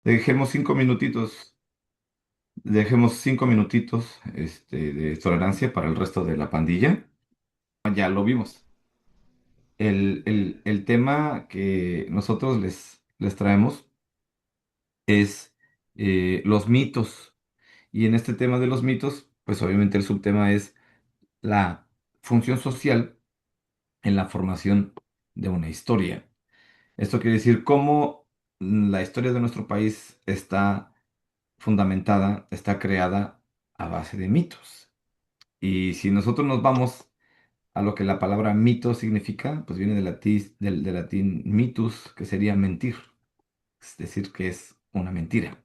Dejemos 5 minutitos, dejemos 5 minutitos de tolerancia para el resto de la pandilla. Ya lo vimos. El tema que nosotros les traemos es los mitos. Y en este tema de los mitos, pues obviamente el subtema es la función social en la formación de una historia. Esto quiere decir cómo la historia de nuestro país está fundamentada, está creada a base de mitos. Y si nosotros nos vamos a lo que la palabra mito significa, pues viene del latín mitus, que sería mentir, es decir, que es una mentira.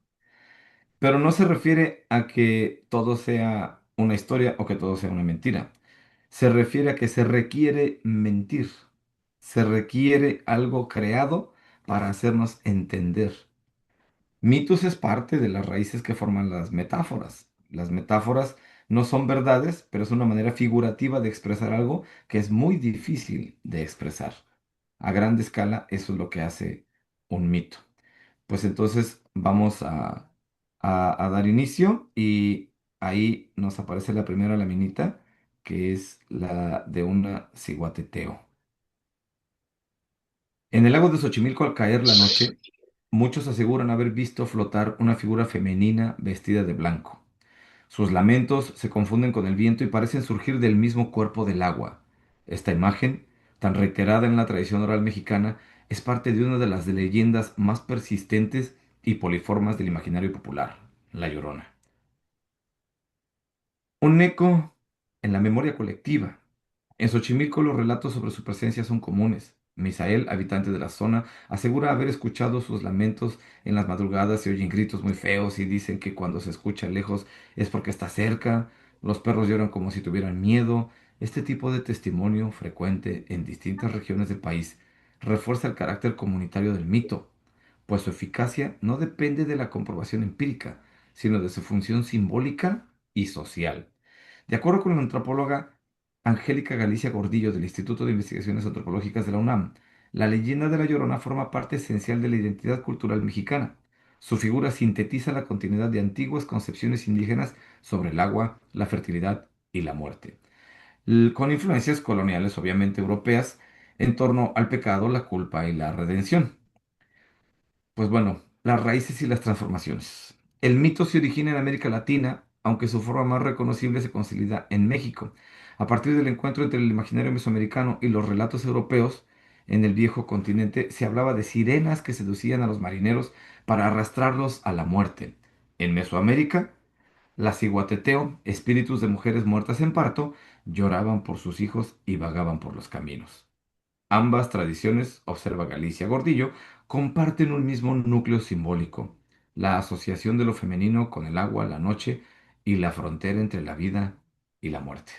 Pero no se refiere a que todo sea una historia o que todo sea una mentira. Se refiere a que se requiere mentir. Se requiere algo creado para hacernos entender. Mitos es parte de las raíces que forman las metáforas. Las metáforas no son verdades, pero es una manera figurativa de expresar algo que es muy difícil de expresar. A grande escala, eso es lo que hace un mito. Pues entonces vamos a dar inicio y ahí nos aparece la primera laminita, que es la de una ciguateteo. En el lago de Xochimilco, al caer la noche, muchos aseguran haber visto flotar una figura femenina vestida de blanco. Sus lamentos se confunden con el viento y parecen surgir del mismo cuerpo del agua. Esta imagen, tan reiterada en la tradición oral mexicana, es parte de una de las leyendas más persistentes y poliformas del imaginario popular, La Llorona. Un eco en la memoria colectiva. En Xochimilco los relatos sobre su presencia son comunes. Misael, habitante de la zona, asegura haber escuchado sus lamentos en las madrugadas. Se oyen gritos muy feos y dicen que cuando se escucha lejos es porque está cerca. Los perros lloran como si tuvieran miedo. Este tipo de testimonio, frecuente en distintas regiones del país, refuerza el carácter comunitario del mito, pues su eficacia no depende de la comprobación empírica, sino de su función simbólica y social. De acuerdo con la antropóloga Angélica Galicia Gordillo del Instituto de Investigaciones Antropológicas de la UNAM, la leyenda de La Llorona forma parte esencial de la identidad cultural mexicana. Su figura sintetiza la continuidad de antiguas concepciones indígenas sobre el agua, la fertilidad y la muerte, con influencias coloniales obviamente europeas en torno al pecado, la culpa y la redención. Pues bueno, las raíces y las transformaciones. El mito se origina en América Latina, aunque su forma más reconocible se consolida en México. A partir del encuentro entre el imaginario mesoamericano y los relatos europeos, en el viejo continente se hablaba de sirenas que seducían a los marineros para arrastrarlos a la muerte. En Mesoamérica, la ciguateteo, espíritus de mujeres muertas en parto, lloraban por sus hijos y vagaban por los caminos. Ambas tradiciones, observa Galicia Gordillo, comparten un mismo núcleo simbólico, la asociación de lo femenino con el agua, la noche y la frontera entre la vida y la muerte.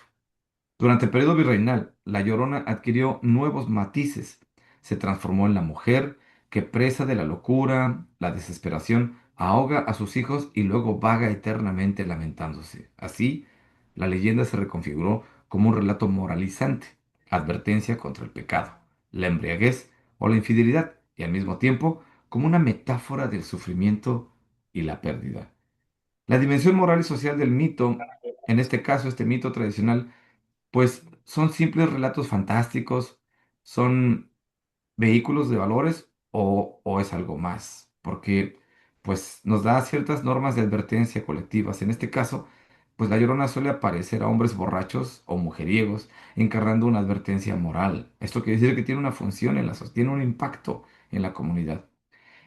Durante el periodo virreinal, la Llorona adquirió nuevos matices. Se transformó en la mujer que, presa de la locura, la desesperación, ahoga a sus hijos y luego vaga eternamente lamentándose. Así, la leyenda se reconfiguró como un relato moralizante, advertencia contra el pecado, la embriaguez o la infidelidad, y al mismo tiempo como una metáfora del sufrimiento y la pérdida. La dimensión moral y social del mito, en este caso este mito tradicional, pues son simples relatos fantásticos, son vehículos de valores o es algo más, porque pues nos da ciertas normas de advertencia colectivas. En este caso, pues la Llorona suele aparecer a hombres borrachos o mujeriegos encarnando una advertencia moral. Esto quiere decir que tiene una función tiene un impacto en la comunidad.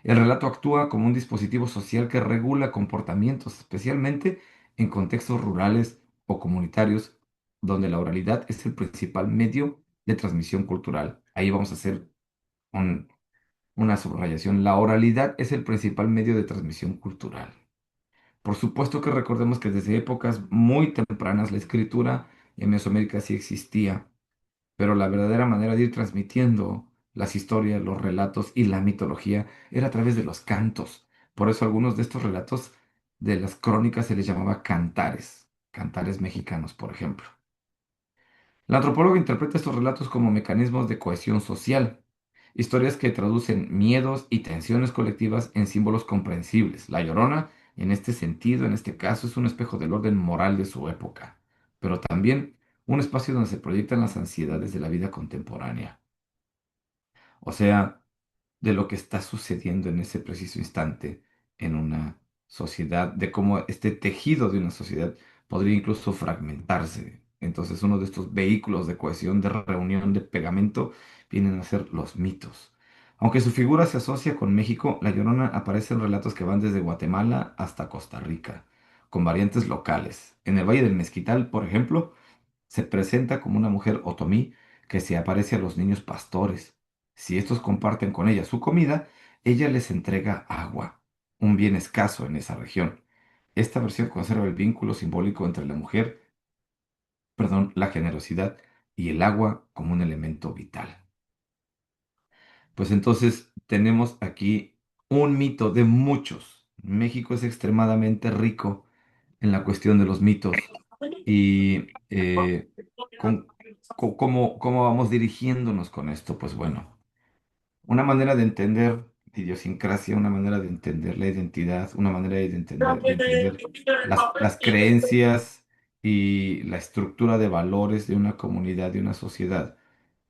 El relato actúa como un dispositivo social que regula comportamientos, especialmente en contextos rurales o comunitarios, donde la oralidad es el principal medio de transmisión cultural. Ahí vamos a hacer un- una subrayación. La oralidad es el principal medio de transmisión cultural. Por supuesto que recordemos que desde épocas muy tempranas la escritura en Mesoamérica sí existía, pero la verdadera manera de ir transmitiendo las historias, los relatos y la mitología era a través de los cantos. Por eso algunos de estos relatos de las crónicas se les llamaba cantares, cantares mexicanos, por ejemplo. La antropóloga interpreta estos relatos como mecanismos de cohesión social. Historias que traducen miedos y tensiones colectivas en símbolos comprensibles. La Llorona, en este sentido, en este caso, es un espejo del orden moral de su época, pero también un espacio donde se proyectan las ansiedades de la vida contemporánea. O sea, de lo que está sucediendo en ese preciso instante en una sociedad, de cómo este tejido de una sociedad podría incluso fragmentarse. Entonces, uno de estos vehículos de cohesión, de reunión, de pegamento, vienen a ser los mitos. Aunque su figura se asocia con México, La Llorona aparece en relatos que van desde Guatemala hasta Costa Rica, con variantes locales. En el Valle del Mezquital, por ejemplo, se presenta como una mujer otomí que se aparece a los niños pastores. Si estos comparten con ella su comida, ella les entrega agua, un bien escaso en esa región. Esta versión conserva el vínculo simbólico entre la mujer, perdón, la generosidad y el agua como un elemento vital. Pues entonces tenemos aquí un mito de muchos. México es extremadamente rico en la cuestión de los mitos y cómo vamos dirigiéndonos con esto. Pues bueno, una manera de entender la idiosincrasia, una manera de entender la identidad, una manera de entender las creencias y la estructura de valores de una comunidad, de una sociedad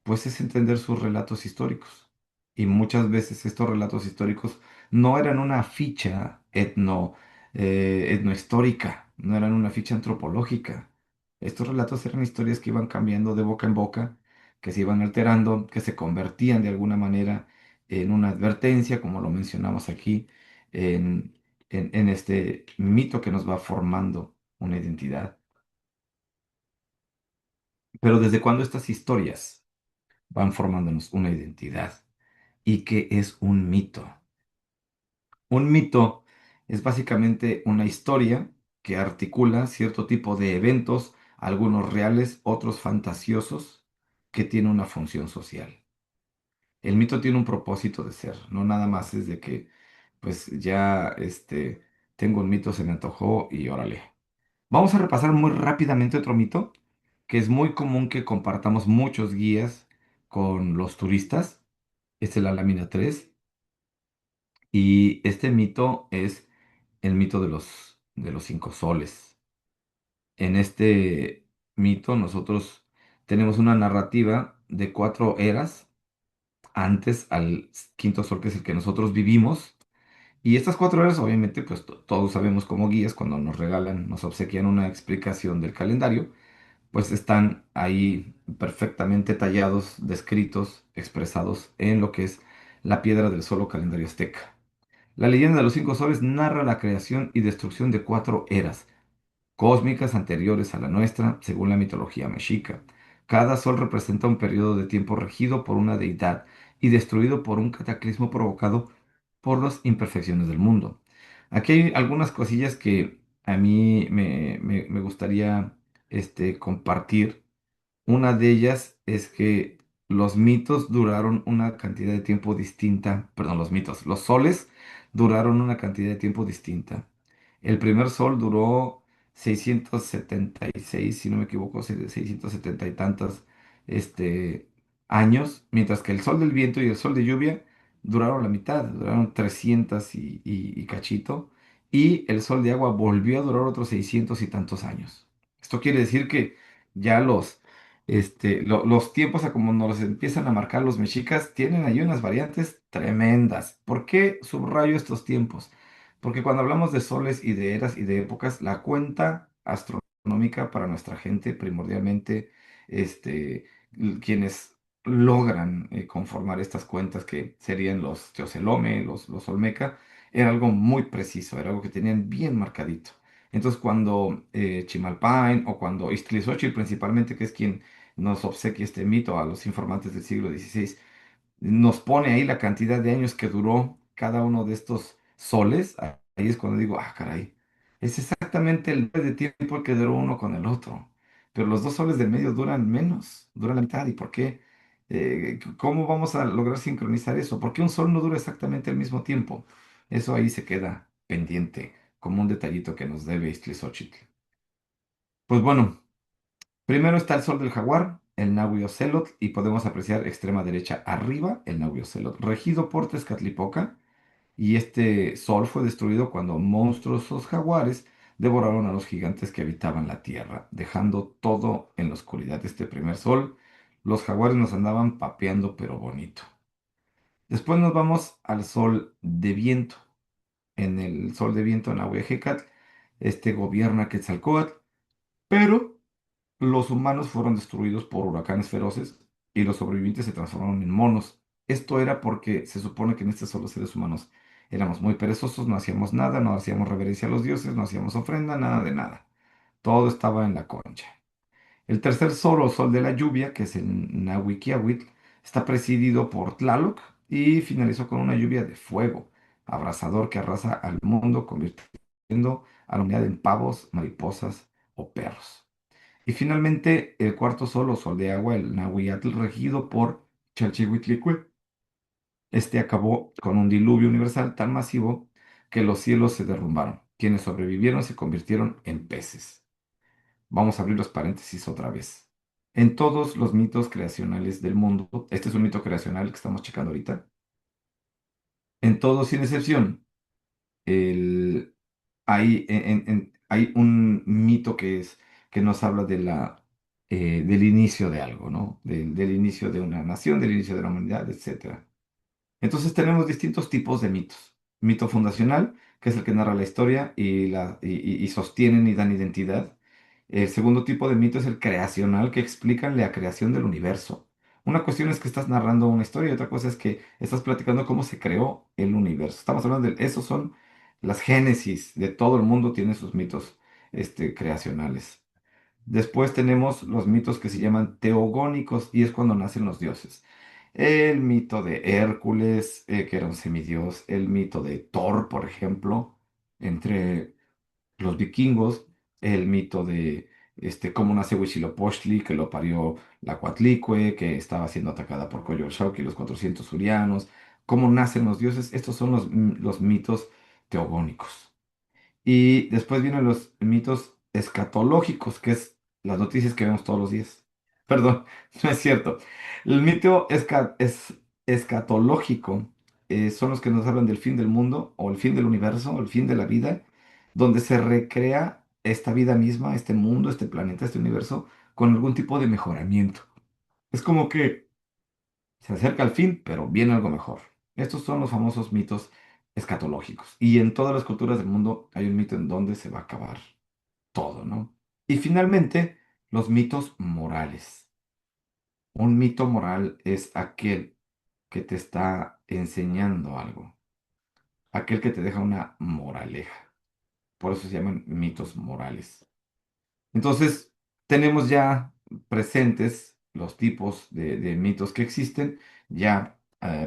pues es entender sus relatos históricos. Y muchas veces estos relatos históricos no eran una ficha etnohistórica, no eran una ficha antropológica. Estos relatos eran historias que iban cambiando de boca en boca, que se iban alterando, que se convertían de alguna manera en una advertencia, como lo mencionamos aquí, en, en este mito que nos va formando una identidad. Pero ¿desde cuándo estas historias van formándonos una identidad? ¿Y qué es un mito? Un mito es básicamente una historia que articula cierto tipo de eventos, algunos reales, otros fantasiosos, que tiene una función social. El mito tiene un propósito de ser, no nada más es de que, pues ya, tengo un mito, se me antojó y órale. Vamos a repasar muy rápidamente otro mito, que es muy común que compartamos muchos guías con los turistas. Esta es la lámina 3. Y este mito es el mito de los cinco soles. En este mito nosotros tenemos una narrativa de cuatro eras antes al quinto sol, que es el que nosotros vivimos. Y estas cuatro eras, obviamente, pues todos sabemos como guías, cuando nos regalan, nos obsequian una explicación del calendario, pues están ahí perfectamente tallados, descritos, expresados en lo que es la piedra del solo calendario azteca. La leyenda de los cinco soles narra la creación y destrucción de cuatro eras cósmicas anteriores a la nuestra, según la mitología mexica. Cada sol representa un periodo de tiempo regido por una deidad y destruido por un cataclismo provocado por las imperfecciones del mundo. Aquí hay algunas cosillas que a mí me gustaría compartir. Una de ellas es que los mitos duraron una cantidad de tiempo distinta, perdón, los soles duraron una cantidad de tiempo distinta. El primer sol duró 676, si no me equivoco, 670 y tantos años, mientras que el sol del viento y el sol de lluvia duraron la mitad, duraron 300 y cachito, y el sol de agua volvió a durar otros 600 y tantos años. Esto quiere decir que ya los tiempos a como nos los empiezan a marcar los mexicas tienen ahí unas variantes tremendas. ¿Por qué subrayo estos tiempos? Porque cuando hablamos de soles y de eras y de épocas, la cuenta astronómica para nuestra gente, primordialmente, quienes logran conformar estas cuentas que serían los Teocelome, los Olmeca, era algo muy preciso, era algo que tenían bien marcadito. Entonces, cuando Chimalpain o cuando Ixtlilxóchitl principalmente, que es quien nos obsequia este mito a los informantes del siglo XVI, nos pone ahí la cantidad de años que duró cada uno de estos soles, ahí es cuando digo, ah, caray, es exactamente el doble de tiempo que duró uno con el otro, pero los dos soles del medio duran menos, duran la mitad, ¿y por qué? ¿Cómo vamos a lograr sincronizar eso? ¿Por qué un sol no dura exactamente el mismo tiempo? Eso ahí se queda pendiente, como un detallito que nos debe Ixtlilxóchitl. Pues bueno. Primero está el sol del jaguar, el Nahui Ocelot y podemos apreciar extrema derecha arriba el Nahui Ocelot, regido por Tezcatlipoca. Y este sol fue destruido cuando monstruosos jaguares devoraron a los gigantes que habitaban la tierra, dejando todo en la oscuridad. Este primer sol, los jaguares nos andaban papeando, pero bonito. Después nos vamos al sol de viento. En el sol de viento en Nahuejecatl, este gobierna Quetzalcóatl, pero los humanos fueron destruidos por huracanes feroces y los sobrevivientes se transformaron en monos. Esto era porque se supone que en este sol los seres humanos éramos muy perezosos, no hacíamos nada, no hacíamos reverencia a los dioses, no hacíamos ofrenda, nada de nada. Todo estaba en la concha. El tercer sol o sol de la lluvia, que es el Nahuiquiahuitl, está presidido por Tlaloc y finalizó con una lluvia de fuego, abrasador que arrasa al mundo, convirtiendo a la humanidad en pavos, mariposas o perros. Y finalmente, el cuarto sol o sol de agua, el Nahuiatl, regido por Chalchihuitlicue. Este acabó con un diluvio universal tan masivo que los cielos se derrumbaron. Quienes sobrevivieron se convirtieron en peces. Vamos a abrir los paréntesis otra vez. En todos los mitos creacionales del mundo, este es un mito creacional que estamos checando ahorita, en todos sin excepción, el, hay un mito que nos habla del inicio de algo, ¿no? Del inicio de una nación, del inicio de la humanidad, etcétera. Entonces tenemos distintos tipos de mitos. Mito fundacional, que es el que narra la historia y sostienen y dan identidad. El segundo tipo de mito es el creacional, que explican la creación del universo. Una cuestión es que estás narrando una historia y otra cosa es que estás platicando cómo se creó el universo. Estamos hablando de esos son las génesis de todo el mundo, tiene sus mitos creacionales. Después tenemos los mitos que se llaman teogónicos y es cuando nacen los dioses. El mito de Hércules, que era un semidios, el mito de Thor, por ejemplo, entre los vikingos, el mito de cómo nace Huitzilopochtli, que lo parió la Coatlicue, que estaba siendo atacada por Coyolxauhqui y los 400 urianos, cómo nacen los dioses, estos son los mitos teogónicos. Y después vienen los mitos escatológicos, que es las noticias que vemos todos los días. Perdón, no es cierto. El mito escatológico son los que nos hablan del fin del mundo, o el fin del universo, o el fin de la vida, donde se recrea esta vida misma, este mundo, este planeta, este universo, con algún tipo de mejoramiento. Es como que se acerca al fin, pero viene algo mejor. Estos son los famosos mitos escatológicos. Y en todas las culturas del mundo hay un mito en donde se va a acabar todo, ¿no? Y finalmente, los mitos morales. Un mito moral es aquel que te está enseñando algo, aquel que te deja una moraleja. Por eso se llaman mitos morales. Entonces, tenemos ya presentes los tipos de mitos que existen. Ya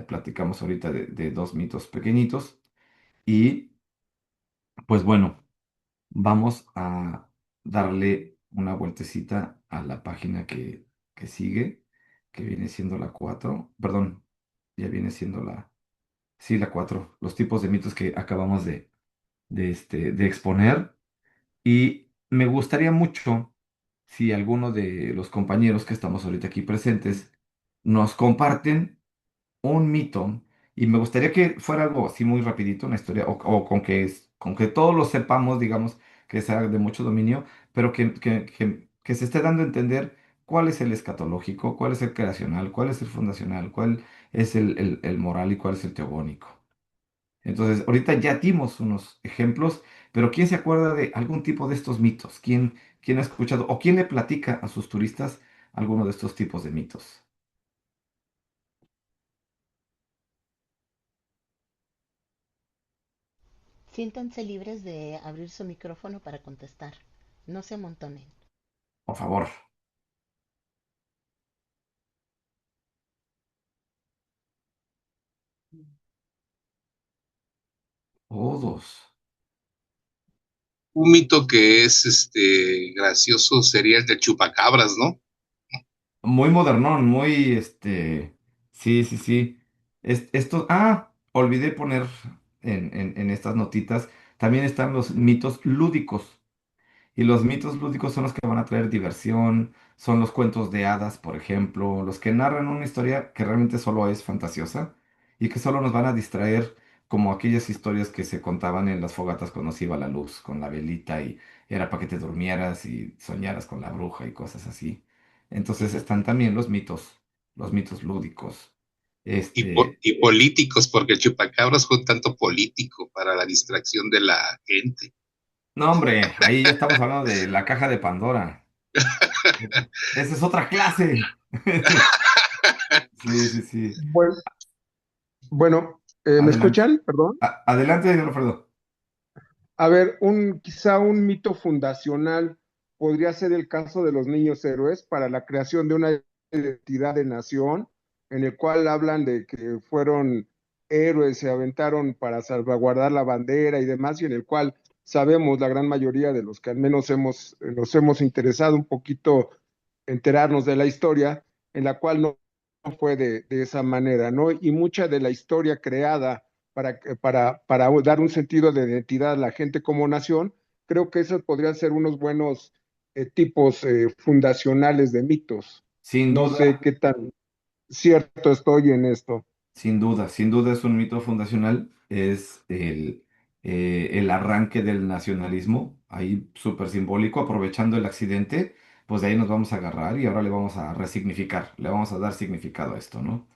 platicamos ahorita de dos mitos pequeñitos. Y pues bueno, vamos a darle una vueltecita a la página que sigue, que viene siendo la 4. Perdón, ya viene siendo sí, la 4. Los tipos de mitos que acabamos de exponer. Y me gustaría mucho si alguno de los compañeros que estamos ahorita aquí presentes nos comparten un mito y me gustaría que fuera algo así muy rapidito, una historia, o con que todos lo sepamos, digamos, que sea de mucho dominio, pero que se esté dando a entender cuál es el escatológico, cuál es el creacional, cuál es el fundacional, cuál es el moral y cuál es el teogónico. Entonces, ahorita ya dimos unos ejemplos, pero ¿quién se acuerda de algún tipo de estos mitos? ¿Quién ha escuchado o quién le platica a sus turistas alguno de estos tipos de mitos? Siéntanse libres de abrir su micrófono para contestar. No se amontonen. Por favor, todos. Un mito que es gracioso sería el de chupacabras, ¿no? Muy modernón, muy, sí, sí, sí. Olvidé poner en estas notitas, también están los mitos lúdicos. Y los mitos lúdicos son los que van a traer diversión, son los cuentos de hadas, por ejemplo, los que narran una historia que realmente solo es fantasiosa y que solo nos van a distraer como aquellas historias que se contaban en las fogatas cuando se iba la luz, con la velita y era para que te durmieras y soñaras con la bruja y cosas así. Entonces están también los mitos lúdicos. Este, Y políticos, porque el chupacabras fue un tanto político para la distracción de la gente. no, hombre, ahí ya estamos hablando de la caja de Pandora. Esa es otra clase. Sí, sí, sí. Bueno, bueno, ¿me Adelante. escuchan? Perdón. Adelante, señor Alfredo. A ver, quizá un mito fundacional podría ser el caso de los niños héroes para la creación de una identidad de nación, en el cual hablan de que fueron héroes, se aventaron para salvaguardar la bandera y demás, y en el cual sabemos la gran mayoría de los que al menos nos hemos interesado un poquito enterarnos de la historia, en la cual no fue de esa manera, ¿no? Y mucha de la historia creada para dar un sentido de identidad a la gente como nación, creo que esos podrían ser unos buenos tipos fundacionales de mitos. Sin No sé duda, qué tan cierto estoy en esto. sin duda es un mito fundacional. Es el arranque del nacionalismo, ahí súper simbólico, aprovechando el accidente, pues de ahí nos vamos a agarrar y ahora le vamos a resignificar, le vamos a dar significado a esto, ¿no?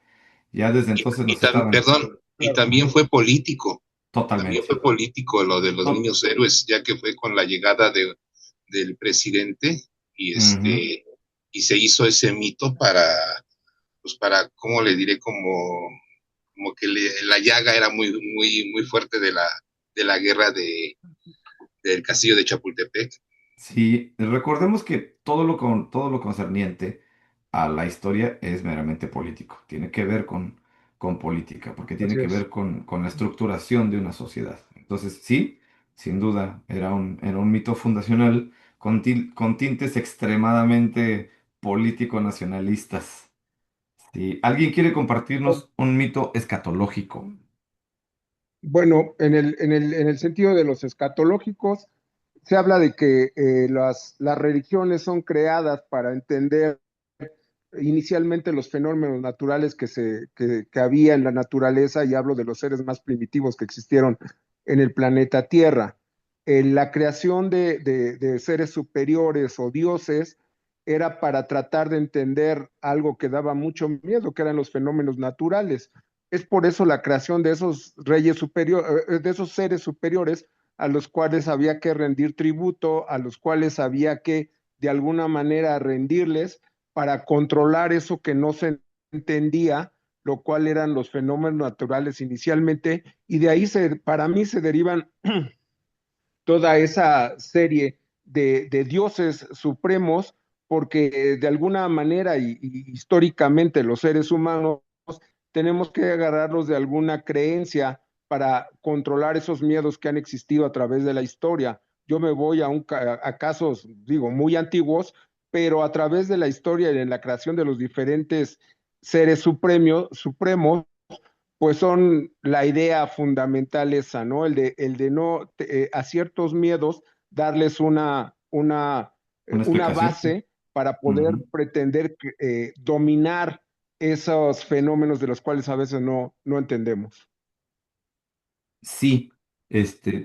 Ya desde entonces nos estaban Perdón, y Claro. también totalmente. fue político lo de los To- niños héroes, ya que fue con la llegada del presidente y Ujú. y se hizo ese mito pues para, ¿cómo le diré? Como que la llaga era muy fuerte de la guerra del castillo de Chapultepec. Sí, recordemos que todo lo concerniente a la historia es meramente político. Tiene que ver con política, porque tiene Así que es. ver con la estructuración de una sociedad. Entonces, sí, sin duda, era un mito fundacional con tintes extremadamente político-nacionalistas. Sí, ¿alguien quiere compartirnos un mito escatológico? Bueno, en el sentido de los escatológicos, se habla de que las religiones son creadas para entender inicialmente los fenómenos naturales que había en la naturaleza, y hablo de los seres más primitivos que existieron en el planeta Tierra. La creación de seres superiores o dioses era para tratar de entender algo que daba mucho miedo, que eran los fenómenos naturales. Es por eso la creación de esos reyes superiores, de esos seres superiores a los cuales había que rendir tributo, a los cuales había que de alguna manera rendirles para controlar eso que no se entendía, lo cual eran los fenómenos naturales inicialmente, y de ahí para mí se derivan toda esa serie de dioses supremos, porque de alguna manera y históricamente los seres humanos tenemos que agarrarlos de alguna creencia para controlar esos miedos que han existido a través de la historia. Yo me voy a casos, digo, muy antiguos, pero a través de la historia y en la creación de los diferentes seres supremos, pues son la idea fundamental esa, ¿no? El de no a ciertos miedos darles ¿Una una explicación? base para poder Ujú. pretender dominar esos fenómenos de los cuales a veces no entendemos. Sí,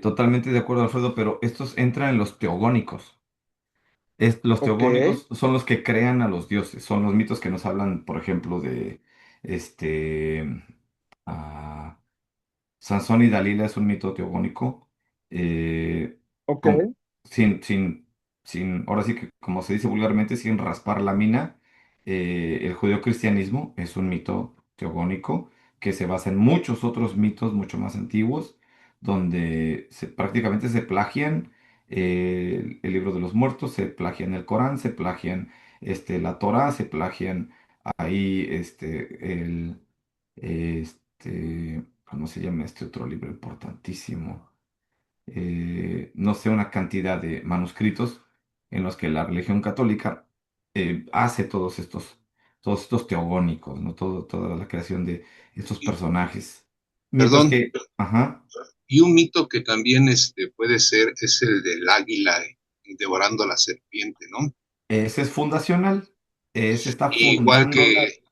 totalmente de acuerdo, Alfredo, pero estos entran en los teogónicos. Los Ok, teogónicos son los que crean a los dioses, son los mitos que nos hablan, por ejemplo, de este ah, Sansón y Dalila es un mito teogónico. eh, ok, con- sin, sin, ahora sí que, como se dice vulgarmente, sin raspar la mina, el judeocristianismo es un mito teogónico que se basa en muchos otros mitos mucho más antiguos, donde prácticamente se plagian el libro de los muertos, se plagian el Corán, se plagian la Torá, se plagian ahí ¿cómo se llama este otro libro importantísimo? No sé, una cantidad de manuscritos en los que la religión católica hace todos estos teogónicos, ¿no? Toda la creación de estos Y, personajes. Mientras perdón, que, ajá, y un mito que también puede ser es el del águila. devorando a la serpiente, ¿no? Ese es fundacional. Ese está Igual fundando. que,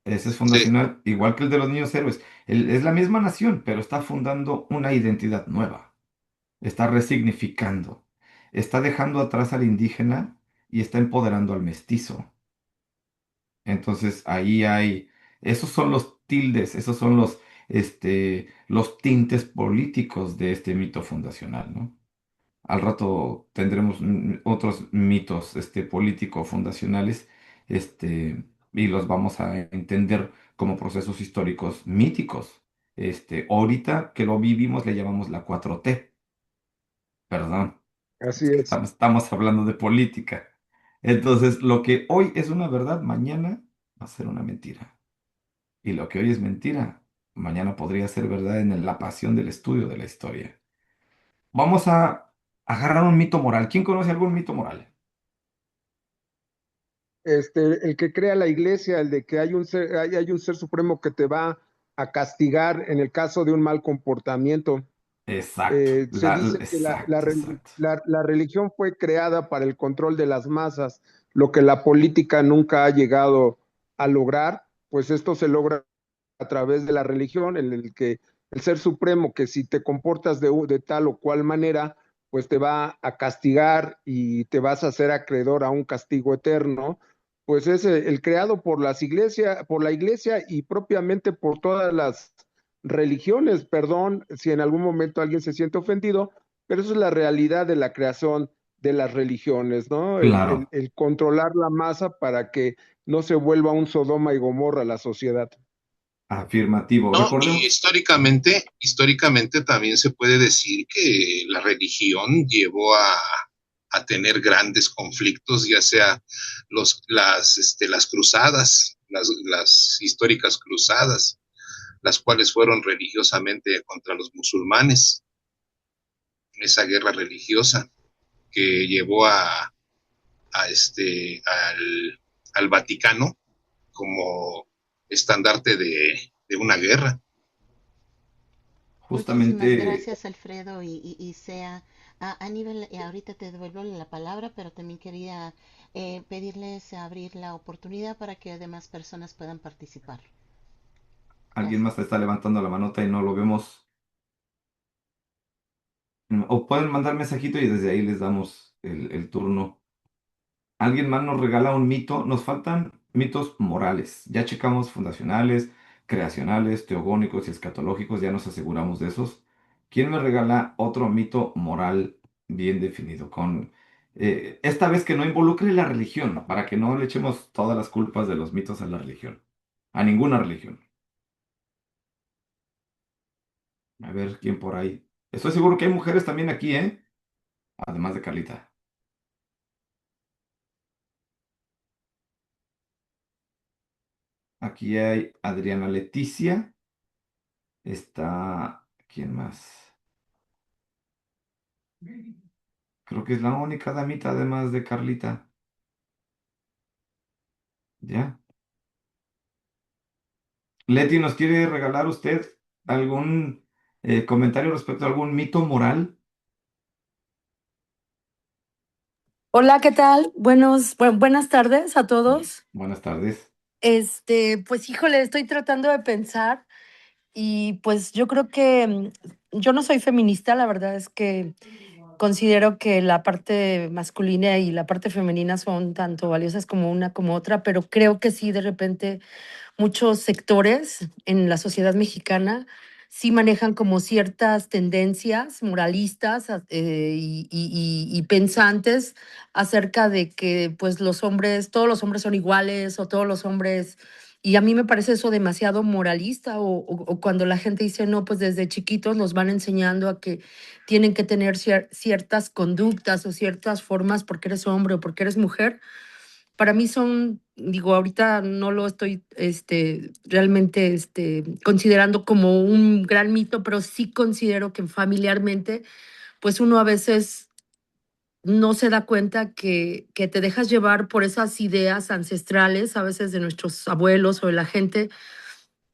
Ese es sí, fundacional, igual que el de los niños héroes. Es la misma nación, pero está fundando una identidad nueva. Está resignificando. Está dejando atrás al indígena y está empoderando al mestizo. Entonces ahí hay, esos son los tildes, esos son los tintes políticos de este mito fundacional, ¿no? Al rato tendremos otros mitos, político-fundacionales, y los vamos a entender como procesos históricos míticos. Ahorita que lo vivimos le llamamos la 4T, perdón, Así es que es. estamos hablando de política. Entonces, lo que hoy es una verdad, mañana va a ser una mentira. Y lo que hoy es mentira, mañana podría ser verdad en la pasión del estudio de la historia. Vamos a agarrar un mito moral. ¿Quién conoce algún mito moral? El que crea la iglesia, el de que hay un ser supremo que te va a castigar en el caso de un mal comportamiento. Exacto, Se dice que exacto, exacto. la religión fue creada para el control de las masas, lo que la política nunca ha llegado a lograr, pues esto se logra a través de la religión, en el que el ser supremo, que si te comportas de tal o cual manera, pues te va a castigar y te vas a hacer acreedor a un castigo eterno, pues es el creado por las iglesias, por la iglesia y propiamente por todas las religiones, perdón si en algún momento alguien se siente ofendido, pero eso es la realidad de la creación de las religiones, ¿no? Claro, El controlar la masa para que no se vuelva un Sodoma y Gomorra la sociedad. afirmativo. no, y Recordemos, históricamente también se puede decir que la religión llevó a tener grandes conflictos, ya sea las cruzadas, las históricas cruzadas, las cuales fueron religiosamente contra los musulmanes, esa guerra religiosa que llevó al Vaticano como estandarte de una guerra. Muchísimas justamente gracias, Alfredo, y sea a nivel, y ahorita te devuelvo la palabra, pero también quería pedirles abrir la oportunidad para que además personas puedan participar. alguien más Gracias. está levantando la manota y no lo vemos. O pueden mandar mensajito y desde ahí les damos el turno. Alguien más nos regala un mito. Nos faltan mitos morales. Ya checamos fundacionales, creacionales, teogónicos y escatológicos. Ya nos aseguramos de esos. ¿Quién me regala otro mito moral bien definido? Esta vez que no involucre la religión, para que no le echemos todas las culpas de los mitos a la religión. A ninguna religión. A ver quién por ahí. Estoy seguro que hay mujeres también aquí, ¿eh? Además de Carlita. Aquí hay Adriana Leticia. Está. ¿Quién más? Creo que es la única damita además de Carlita. ¿Ya? Leti, ¿nos quiere regalar usted algún comentario respecto a algún mito moral? Hola, ¿qué tal? Buenas tardes a todos. Buenas tardes. Pues híjole, estoy tratando de pensar y pues yo creo que yo no soy feminista, la verdad es que considero que la parte masculina y la parte femenina son tanto valiosas como una como otra, pero creo que sí, de repente muchos sectores en la sociedad mexicana sí manejan como ciertas tendencias moralistas y pensantes acerca de que pues los hombres, todos los hombres son iguales o todos los hombres, y a mí me parece eso demasiado moralista o cuando la gente dice, no, pues desde chiquitos nos van enseñando a que tienen que tener ciertas conductas o ciertas formas porque eres hombre o porque eres mujer. Para mí son, digo, ahorita no lo estoy realmente considerando como un gran mito, pero sí considero que familiarmente, pues uno a veces no se da cuenta que te dejas llevar por esas ideas ancestrales, a veces de nuestros abuelos o de la gente,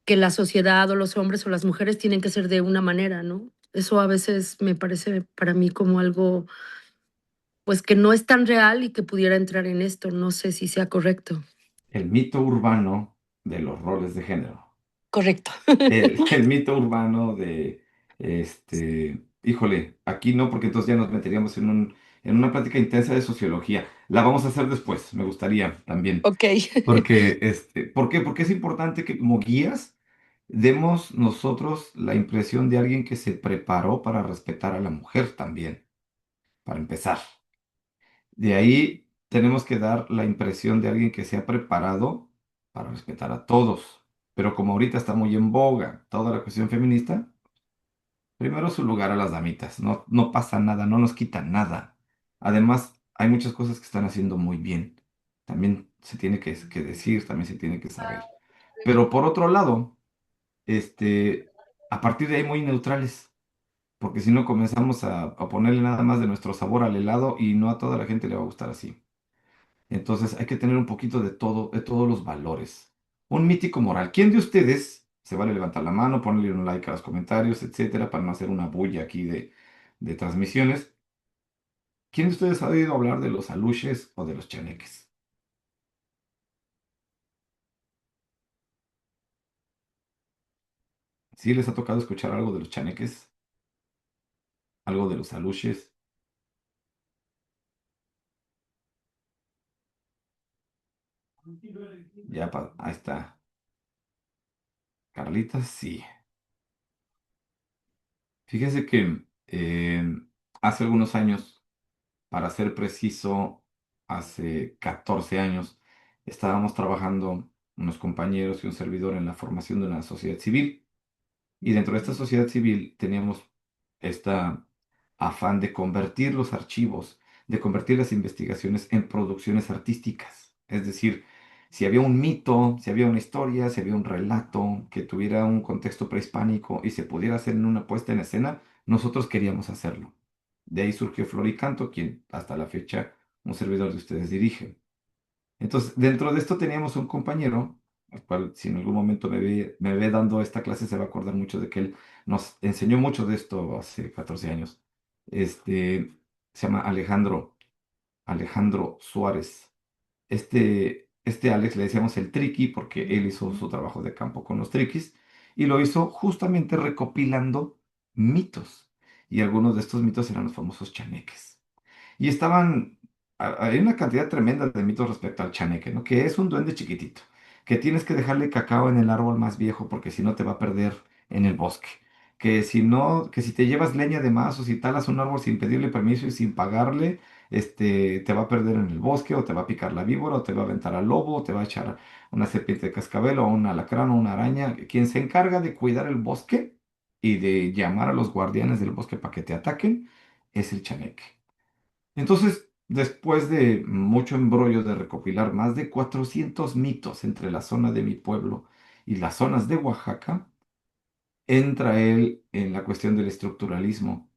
que la sociedad o los hombres o las mujeres tienen que ser de una manera, ¿no? Eso a veces me parece para mí como algo pues que no es tan real y que pudiera entrar en esto. No sé si sea correcto. El mito urbano de los roles de género. Correcto. El mito urbano de, híjole, aquí no, porque entonces ya nos meteríamos en una plática intensa de sociología. La vamos a hacer después, me gustaría también. Ok. Porque, ¿por qué? Porque es importante que como guías demos nosotros la impresión de alguien que se preparó para respetar a la mujer también, para empezar. De ahí tenemos que dar la impresión de alguien que se ha preparado para respetar a todos. Pero como ahorita está muy en boga toda la cuestión feminista, primero su lugar a las damitas. No, no pasa nada, no nos quitan nada. Además, hay muchas cosas que están haciendo muy bien. También se tiene que decir, también se tiene que saber. Pero por otro lado, a partir de ahí muy neutrales, porque si no comenzamos a ponerle nada más de nuestro sabor al helado y no a toda la gente le va a gustar así. Entonces hay que tener un poquito de todo, de todos los valores. Un mítico moral. ¿Quién de ustedes se vale levantar la mano, ponerle un like a los comentarios, etcétera, para no hacer una bulla aquí de transmisiones? ¿Quién de ustedes ha oído hablar de los aluches o de los chaneques? ¿Sí les ha tocado escuchar algo de los chaneques? ¿Algo de los aluches? Ya, ahí está. Carlita, sí. Fíjese que hace algunos años, para ser preciso, hace 14 años, estábamos trabajando unos compañeros y un servidor en la formación de una sociedad civil. Y dentro de esta sociedad civil teníamos esta afán de convertir los archivos, de convertir las investigaciones en producciones artísticas. Es decir, si había un mito, si había una historia, si había un relato que tuviera un contexto prehispánico y se pudiera hacer en una puesta en escena, nosotros queríamos hacerlo. De ahí surgió Floricanto, quien hasta la fecha un servidor de ustedes dirige. Entonces, dentro de esto teníamos un compañero, al cual si en algún momento me ve dando esta clase, se va a acordar mucho de que él nos enseñó mucho de esto hace 14 años. Se llama Alejandro Suárez. Este Alex le decíamos el Triqui porque él hizo su trabajo de campo con los triquis y lo hizo justamente recopilando mitos. Y algunos de estos mitos eran los famosos chaneques. Y hay una cantidad tremenda de mitos respecto al chaneque, ¿no? Que es un duende chiquitito, que tienes que dejarle cacao en el árbol más viejo porque si no te va a perder en el bosque. Que si no, que si te llevas leña de más o si talas un árbol sin pedirle permiso y sin pagarle, te va a perder en el bosque o te va a picar la víbora o te va a aventar al lobo o te va a echar una serpiente de cascabel o un alacrán o una araña. Quien se encarga de cuidar el bosque y de llamar a los guardianes del bosque para que te ataquen es el chaneque. Entonces, después de mucho embrollo de recopilar más de 400 mitos entre la zona de mi pueblo y las zonas de Oaxaca, entra él en la cuestión del estructuralismo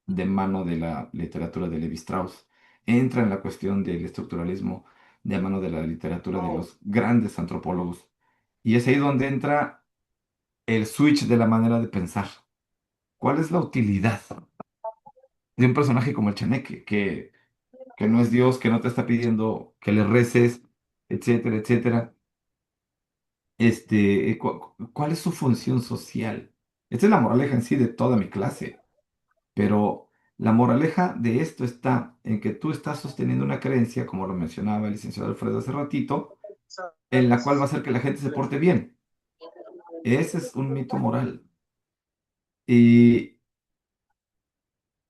de mano de la literatura de Levi Strauss, entra en la cuestión del estructuralismo de mano de la literatura de los grandes antropólogos. Y es ahí donde entra el switch de la manera de pensar. ¿Cuál es la utilidad de un personaje como el Chaneque? Que no es Dios, que no te está pidiendo que le reces, etcétera, etcétera. ¿Cuál es su función social? Esta es la moraleja en sí de toda mi clase, pero la moraleja de esto está en que tú estás sosteniendo una creencia, como lo mencionaba el licenciado Alfredo hace ratito, en la cual va a hacer que la gente se porte bien. Ese es un mito moral. Y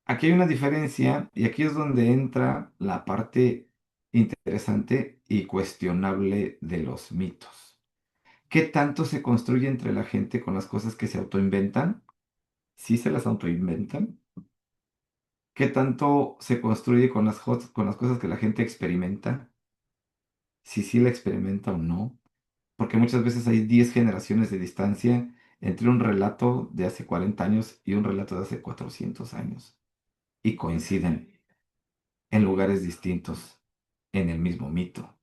aquí hay una diferencia, y aquí es donde entra la parte interesante y cuestionable de los mitos. ¿Qué tanto se construye entre la gente con las cosas que se autoinventan? ¿Sí se las autoinventan? ¿Qué tanto se construye con las cosas que la gente experimenta? ¿Si sí la experimenta o no? Porque muchas veces hay 10 generaciones de distancia entre un relato de hace 40 años y un relato de hace 400 años. Y coinciden en lugares distintos en el mismo mito.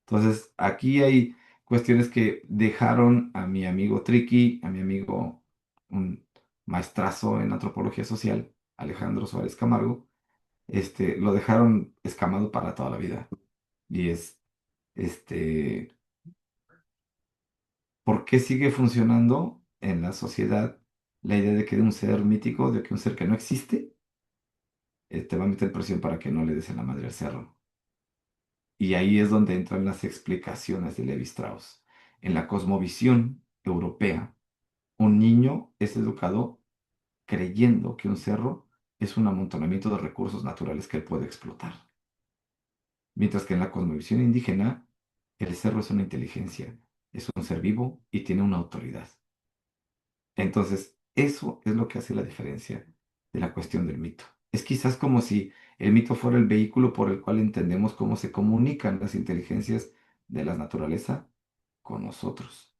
Entonces, aquí hay cuestiones que dejaron a mi amigo Triqui, a mi amigo, un maestrazo en antropología social, Alejandro Suárez Camargo, lo dejaron escamado para toda la vida. Y este, ¿por qué sigue funcionando en la sociedad la idea de que de un ser mítico, de que un ser que no existe, te va a meter presión para que no le des en la madre al cerro? Y ahí es donde entran las explicaciones de Levi Strauss. En la cosmovisión europea, un niño es educado creyendo que un cerro es un amontonamiento de recursos naturales que él puede explotar. Mientras que en la cosmovisión indígena, el cerro es una inteligencia, es un ser vivo y tiene una autoridad. Entonces, eso es lo que hace la diferencia de la cuestión del mito. Es quizás como si el mito fuera el vehículo por el cual entendemos cómo se comunican las inteligencias de la naturaleza con nosotros.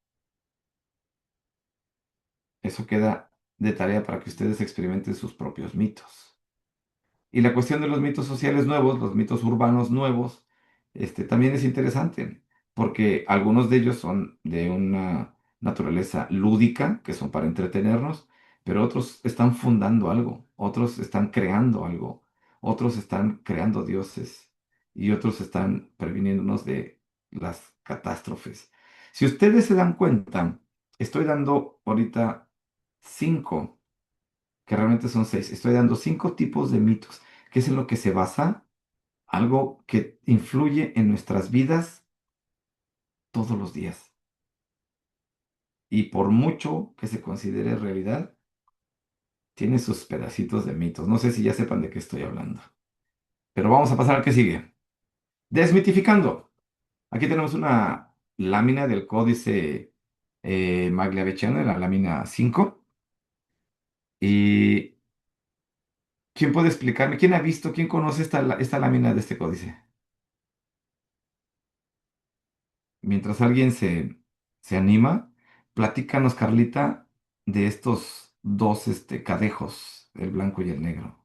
Eso queda de tarea para que ustedes experimenten sus propios mitos. Y la cuestión de los mitos sociales nuevos, los mitos urbanos nuevos, también es interesante, porque algunos de ellos son de una naturaleza lúdica, que son para entretenernos, pero otros están fundando algo, otros están creando algo, otros están creando dioses y otros están previniéndonos de las catástrofes. Si ustedes se dan cuenta, estoy dando ahorita 5 que realmente son 6. Estoy dando 5 tipos de mitos, que es en lo que se basa algo que influye en nuestras vidas todos los días. Y por mucho que se considere realidad, tiene sus pedacitos de mitos. No sé si ya sepan de qué estoy hablando. Pero vamos a pasar al que sigue. Desmitificando. Aquí tenemos una lámina del códice Magliaveciano, la lámina 5. ¿Y quién puede explicarme? ¿Quién ha visto, quién conoce esta lámina de este códice? Mientras alguien se anima, platícanos, Carlita, de estos dos cadejos, el blanco y el negro.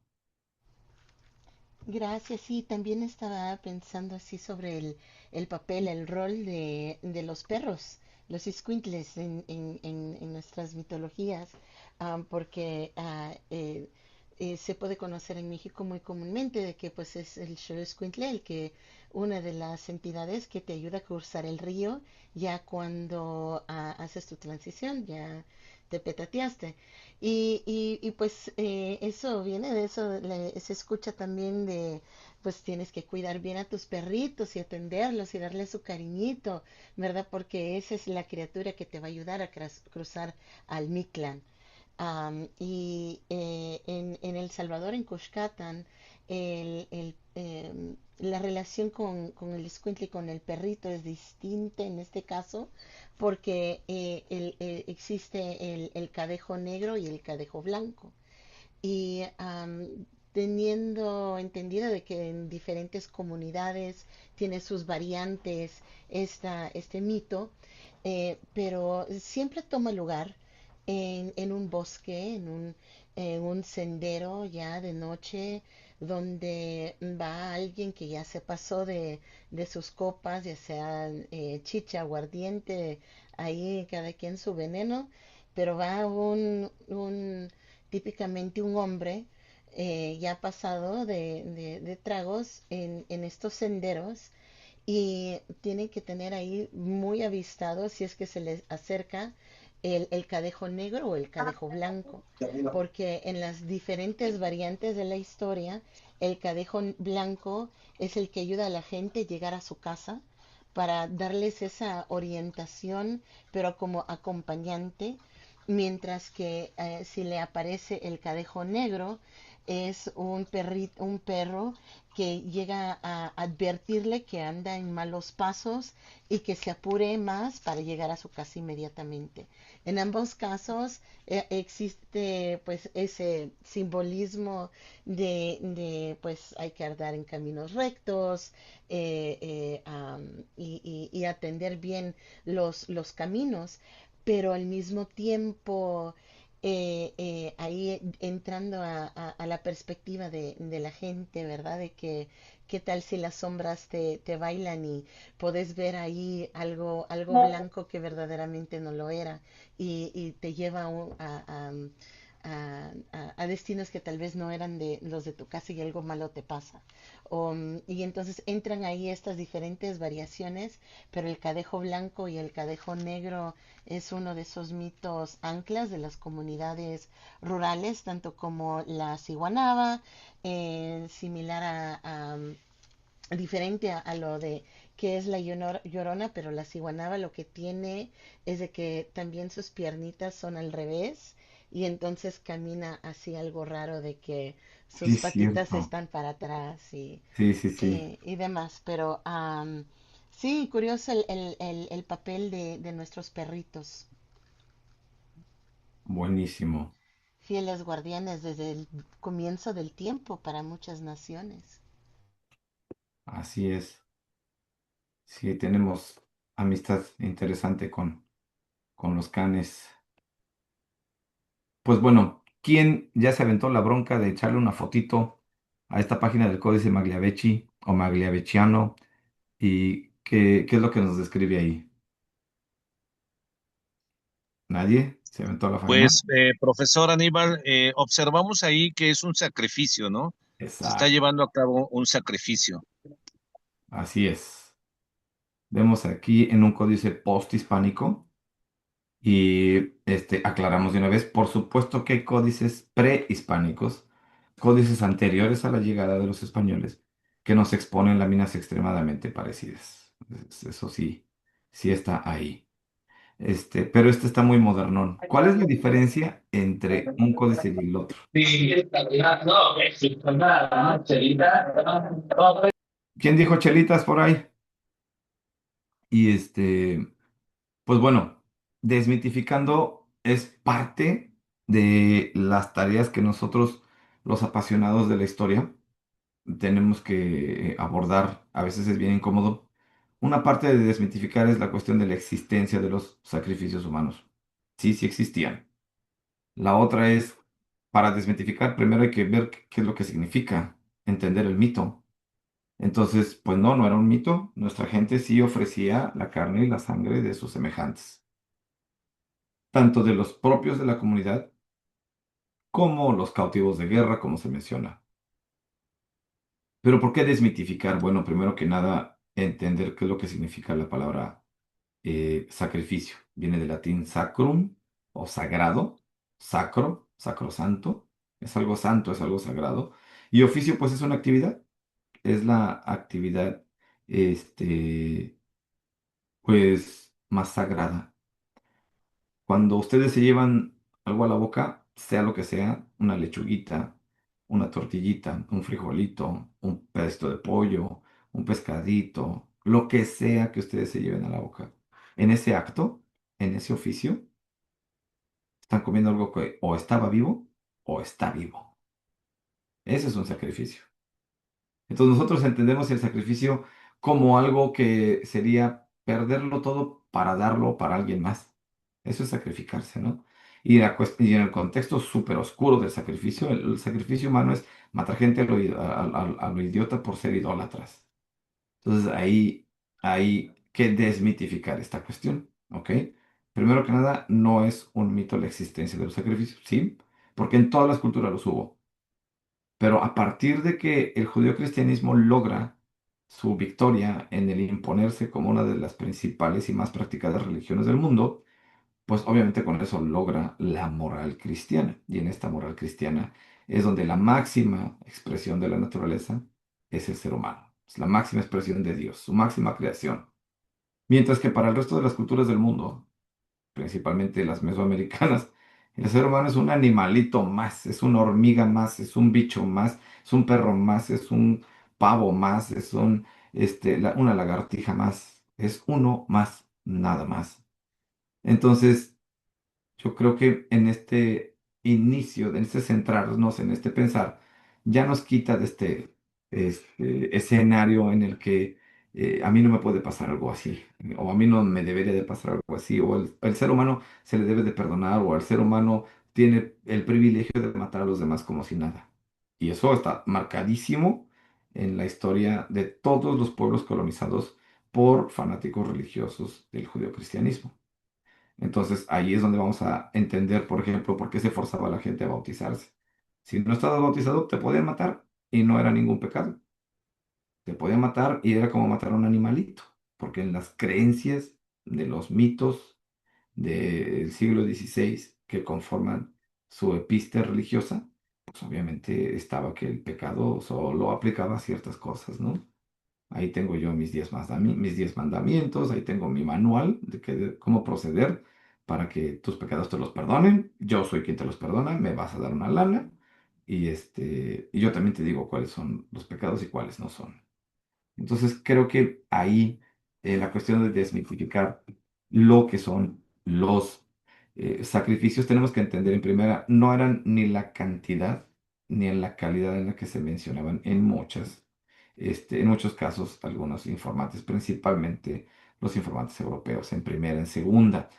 Gracias, sí, también estaba pensando así sobre el papel, el rol de los perros, los escuintles en nuestras mitologías, porque se puede conocer en México muy comúnmente de que pues es el Xoloescuintle el que una de las entidades que te ayuda a cruzar el río ya cuando haces tu transición, ya te petateaste. Pues eso viene de eso, se escucha también de, pues tienes que cuidar bien a tus perritos y atenderlos y darles su cariñito, ¿verdad? Porque esa es la criatura que te va a ayudar a cruzar al Mictlán. En El Salvador, en Coxcatán, la relación con el escuincle y con el perrito es distinta en este caso, porque existe el cadejo negro y el cadejo blanco. Y teniendo entendido de que en diferentes comunidades tiene sus variantes este mito, pero siempre toma lugar en un bosque, en un sendero ya de noche, donde va alguien que ya se pasó de sus copas, ya sea chicha, aguardiente, ahí cada quien su veneno, pero va típicamente un hombre ya pasado de tragos en estos senderos y tienen que tener ahí muy avistado si es que se les acerca el cadejo negro o el cadejo blanco, porque en las diferentes variantes de la historia, el cadejo blanco es el que ayuda a la gente a llegar a su casa para darles esa orientación, pero como acompañante, mientras que si le aparece el cadejo negro, es un perro que llega a advertirle que anda en malos pasos y que se apure más para llegar a su casa inmediatamente. En ambos casos existe pues ese simbolismo pues hay que andar en caminos rectos y atender bien los caminos, pero al mismo tiempo ahí entrando a la perspectiva de la gente, ¿verdad? De que qué tal si las sombras te bailan y podés ver ahí algo blanco que verdaderamente no lo era y te lleva a destinos que tal vez no eran de los de tu casa y algo malo te pasa. Y entonces entran ahí estas diferentes variaciones, pero el cadejo blanco y el cadejo negro es uno de esos mitos anclas de las comunidades rurales, tanto como la ciguanaba, similar diferente a lo de que es la llorona, pero la ciguanaba lo que tiene es de que también sus piernitas son al revés y entonces camina así algo raro de que Sí, sus es patitas cierto. están para atrás Sí, sí, sí. y demás. Pero sí, curioso el papel de nuestros perritos, Buenísimo. fieles guardianes desde el comienzo del tiempo para muchas naciones. Así es. Sí, tenemos amistad interesante con los canes. Pues bueno, ¿quién ya se aventó la bronca de echarle una fotito a esta página del Códice Magliavecchi o Magliavecchiano? ¿Y qué es lo que nos describe ahí? ¿Nadie se aventó la faena? Pues, profesor Aníbal, observamos ahí que es un sacrificio, ¿no? Se está Exacto, llevando a cabo un sacrificio. así es. Vemos aquí en un códice posthispánico y aclaramos de una vez, por supuesto que hay códices prehispánicos, códices anteriores a la llegada de los españoles, que nos exponen láminas extremadamente parecidas. Eso sí, sí está ahí. Pero este está muy modernón. ¿Cuál es la diferencia entre un códice y el otro? ¿Quién dijo chelitas por ahí? Y pues bueno, desmitificando es parte de las tareas que nosotros, los apasionados de la historia, tenemos que abordar. A veces es bien incómodo. Una parte de desmitificar es la cuestión de la existencia de los sacrificios humanos. Sí, sí existían. La otra es, para desmitificar, primero hay que ver qué es lo que significa, entender el mito. Entonces, pues no, no era un mito. Nuestra gente sí ofrecía la carne y la sangre de sus semejantes, tanto de los propios de la comunidad como los cautivos de guerra, como se menciona. Pero ¿por qué desmitificar? Bueno, primero que nada, entender qué es lo que significa la palabra sacrificio. Viene del latín sacrum o sagrado, sacro, sacrosanto. Es algo santo, es algo sagrado. Y oficio, pues es una actividad. Es la actividad, este, pues, más sagrada. Cuando ustedes se llevan algo a la boca, sea lo que sea, una lechuguita, una tortillita, un frijolito, un pedazo de pollo, un pescadito, lo que sea que ustedes se lleven a la boca. En ese acto, en ese oficio, están comiendo algo que o estaba vivo o está vivo. Ese es un sacrificio. Entonces nosotros entendemos el sacrificio como algo que sería perderlo todo para darlo para alguien más. Eso es sacrificarse, ¿no? Y en el contexto súper oscuro del sacrificio, el sacrificio humano es matar gente a lo idiota por ser idólatras. Entonces ahí hay que desmitificar esta cuestión, ¿ok? Primero que nada, no es un mito la existencia de los sacrificios, ¿sí? Porque en todas las culturas los hubo. Pero a partir de que el judeocristianismo logra su victoria en el imponerse como una de las principales y más practicadas religiones del mundo, pues obviamente con eso logra la moral cristiana. Y en esta moral cristiana es donde la máxima expresión de la naturaleza es el ser humano. Es la máxima expresión de Dios, su máxima creación. Mientras que para el resto de las culturas del mundo, principalmente las mesoamericanas. El ser humano es un animalito más, es una hormiga más, es un bicho más, es un perro más, es un pavo más, es una lagartija más, es uno más, nada más. Entonces, yo creo que en este inicio, en este centrarnos, en este pensar, ya nos quita de este escenario en el que a mí no me puede pasar algo así, o a mí no me debería de pasar algo así, o el ser humano se le debe de perdonar, o el ser humano tiene el privilegio de matar a los demás como si nada. Y eso está marcadísimo en la historia de todos los pueblos colonizados por fanáticos religiosos del judeocristianismo. Entonces ahí es donde vamos a entender, por ejemplo, por qué se forzaba a la gente a bautizarse. Si no estabas bautizado, te podían matar y no era ningún pecado. Te podían matar y era como matar a un animalito, porque en las creencias de los mitos del siglo XVI que conforman su epístola religiosa, pues obviamente estaba que el pecado solo aplicaba a ciertas cosas, ¿no? Ahí tengo yo mis 10 mandamientos, ahí tengo mi manual de cómo proceder para que tus pecados te los perdonen. Yo soy quien te los perdona, me vas a dar una lana y yo también te digo cuáles son los pecados y cuáles no son. Entonces creo que ahí la cuestión de desmitificar lo que son los sacrificios, tenemos que entender en primera, no eran ni la cantidad ni en la calidad en la que se mencionaban en muchos casos, algunos informantes, principalmente los informantes europeos, en primera, en segunda.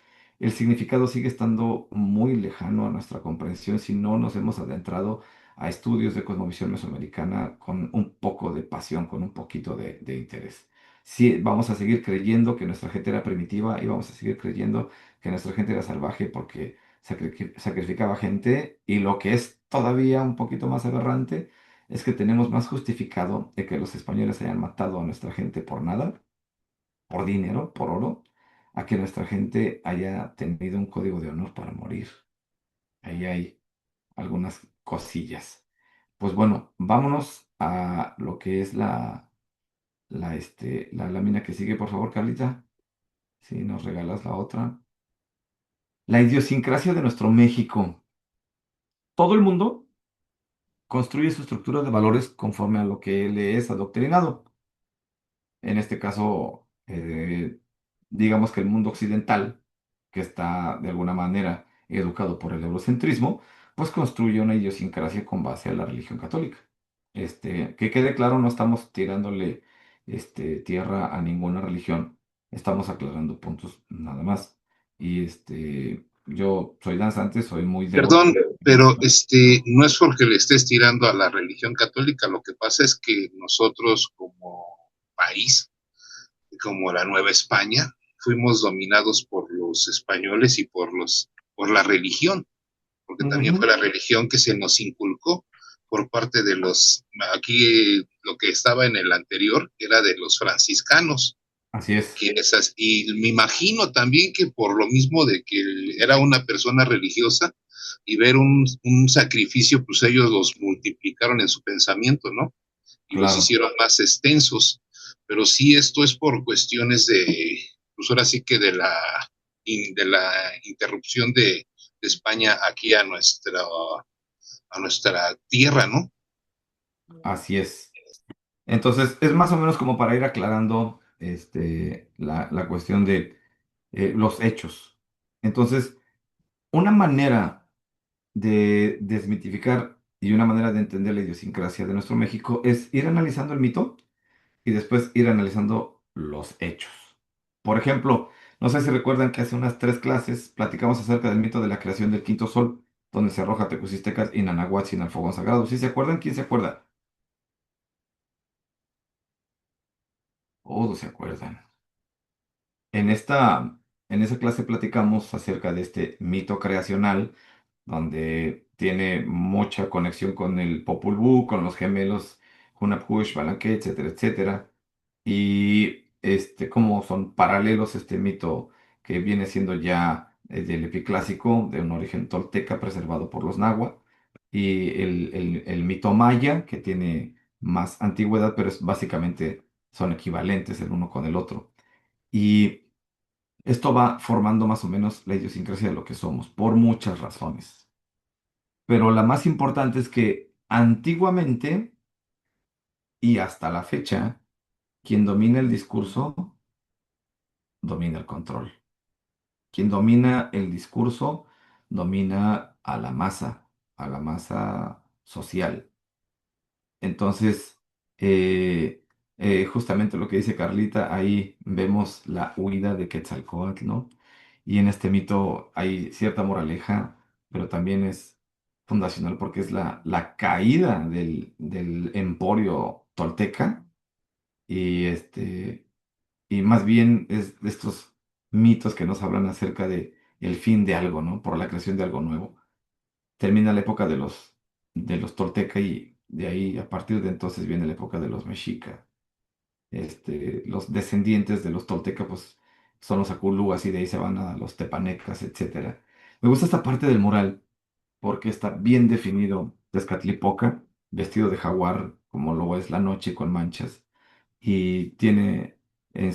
El significado sigue estando muy lejano a nuestra comprensión si no nos hemos adentrado a estudios de cosmovisión mesoamericana con un poco de pasión, con un poquito de interés. Sí, vamos a seguir creyendo que nuestra gente era primitiva y vamos a seguir creyendo que nuestra gente era salvaje porque sacrificaba gente y lo que es todavía un poquito más aberrante es que tenemos más justificado de que los españoles hayan matado a nuestra gente por nada, por dinero, por oro, a que nuestra gente haya tenido un código de honor para morir. Ahí hay algunas cosillas. Pues bueno, vámonos a lo que es la lámina que sigue, por favor, Carlita. Si nos regalas la otra. La idiosincrasia de nuestro México. Todo el mundo construye su estructura de valores conforme a lo que le es adoctrinado. En este caso, digamos que el mundo occidental, que está de alguna manera educado por el eurocentrismo, pues construye una idiosincrasia con base a la religión católica. Que quede claro, no estamos tirándole tierra a ninguna religión, estamos aclarando puntos nada más. Y yo soy danzante, soy muy devoto. Perdón, pero no es porque le estés tirando a la religión católica, lo que pasa es que nosotros como país, como la Nueva España, fuimos dominados por los españoles y por la religión, porque también fue Ujú. la religión que se nos inculcó por parte de aquí lo que estaba en el anterior era de los franciscanos, Así es, y me imagino también que por lo mismo de que era una persona religiosa y ver un sacrificio, pues ellos los multiplicaron en su pensamiento, ¿no? Y los claro, hicieron más extensos. Pero sí, esto es por cuestiones pues ahora sí que de la interrupción de España aquí a nuestra tierra, ¿no? así es. Entonces, es más o menos como para ir aclarando la cuestión de los hechos. Entonces, una manera de desmitificar y una manera de entender la idiosincrasia de nuestro México es ir analizando el mito y después ir analizando los hechos. Por ejemplo, no sé si recuerdan que hace unas 3 clases platicamos acerca del mito de la creación del quinto sol, donde se arroja Tecusistecas y Nanahuatzin al fogón sagrado. ¿Sí se acuerdan? ¿Quién se acuerda? Todos se acuerdan. En en esa clase platicamos acerca de este mito creacional, donde tiene mucha conexión con el Popol Vuh, con los gemelos Hunahpu, Balanque, etcétera, etcétera. Y como son paralelos este mito que viene siendo ya del epiclásico, de un origen tolteca preservado por los náhuatl, y el mito maya, que tiene más antigüedad, pero básicamente son equivalentes el uno con el otro. Y esto va formando más o menos la idiosincrasia de lo que somos, por muchas razones. Pero la más importante es que antiguamente y hasta la fecha, quien domina el discurso, domina el control. Quien domina el discurso, domina a la masa social. Entonces, eh, justamente lo que dice Carlita, ahí vemos la huida de Quetzalcóatl, ¿no? Y en este mito hay cierta moraleja, pero también es fundacional porque es la caída del emporio tolteca y, y más bien es de estos mitos que nos hablan acerca de el fin de algo, ¿no? Por la creación de algo nuevo. Termina la época de los tolteca y de ahí, a partir de entonces, viene la época de los mexica. Los descendientes de los tolteca, pues, son los aculúas y de ahí se van a los tepanecas, etcétera. Me gusta esta parte del mural porque está bien definido Tezcatlipoca, vestido de jaguar, como lo es la noche con manchas, y tiene en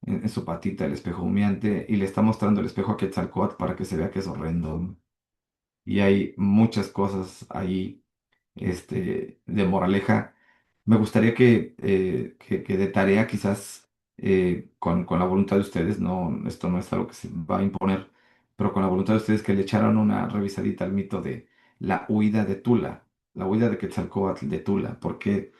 en su patita el espejo humeante y le está mostrando el espejo a Quetzalcóatl para que se vea que es horrendo, ¿no? Y hay muchas cosas ahí, de moraleja. Me gustaría que de tarea, quizás con la voluntad de ustedes, no, esto no es algo que se va a imponer, pero con la voluntad de ustedes que le echaran una revisadita al mito de la huida de Tula, la huida de Quetzalcóatl de Tula, porque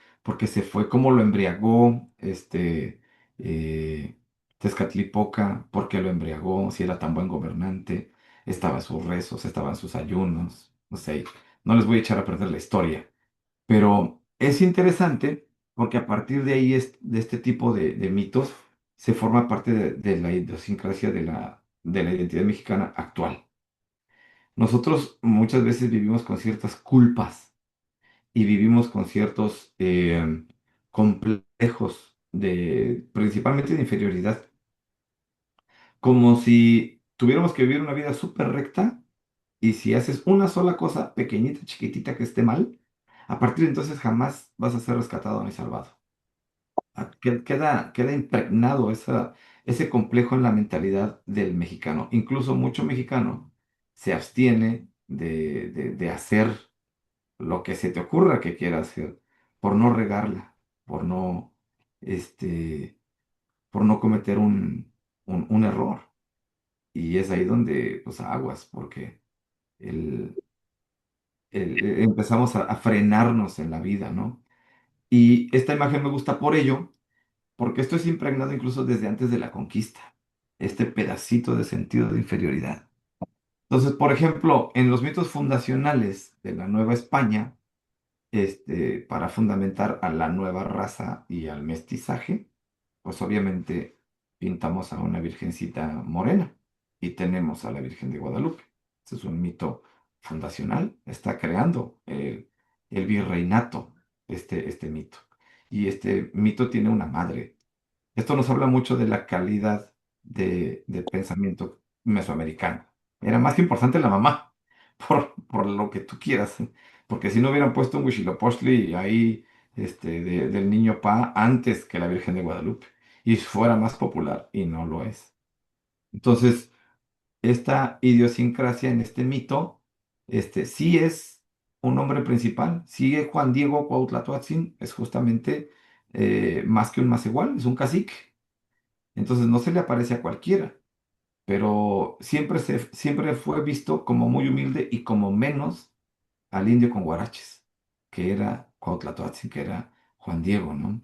se fue, cómo lo embriagó eh, Tezcatlipoca, por qué lo embriagó, si era tan buen gobernante, estaba en sus rezos, estaba en sus ayunos, no sé, no les voy a echar a perder la historia, pero es interesante porque a partir de ahí, de este tipo de mitos, se forma parte de la idiosincrasia de la identidad mexicana actual. Nosotros muchas veces vivimos con ciertas culpas y vivimos con ciertos complejos principalmente de inferioridad, como si tuviéramos que vivir una vida súper recta. Y si haces una sola cosa pequeñita, chiquitita que esté mal, a partir de entonces jamás vas a ser rescatado ni salvado. Queda impregnado ese complejo en la mentalidad del mexicano. Incluso mucho mexicano se abstiene de hacer lo que se te ocurra que quiera hacer, por no regarla, por no, este, por no cometer un error. Y es ahí donde, pues, aguas, porque el, empezamos a frenarnos en la vida, ¿no? Y esta imagen me gusta por ello, porque esto es impregnado incluso desde antes de la conquista, este pedacito de sentido de inferioridad. Entonces, por ejemplo, en los mitos fundacionales de la Nueva España, para fundamentar a la nueva raza y al mestizaje, pues obviamente pintamos a una virgencita morena y tenemos a la Virgen de Guadalupe. Ese es un mito fundacional, está creando el virreinato, este mito. Y este mito tiene una madre. Esto nos habla mucho de la calidad de pensamiento mesoamericano. Era más importante la mamá, por lo que tú quieras, porque si no hubieran puesto un Huitzilopochtli ahí del niño Pa antes que la Virgen de Guadalupe, y fuera más popular, y no lo es. Entonces, esta idiosincrasia en este mito, sí es un nombre principal, sí es Juan Diego Cuauhtlatoatzin, es justamente más que un más igual, es un cacique. Entonces no se le aparece a cualquiera, pero siempre fue visto como muy humilde y como menos al indio con guaraches, que era Cuauhtlatoatzin, que era Juan Diego, ¿no?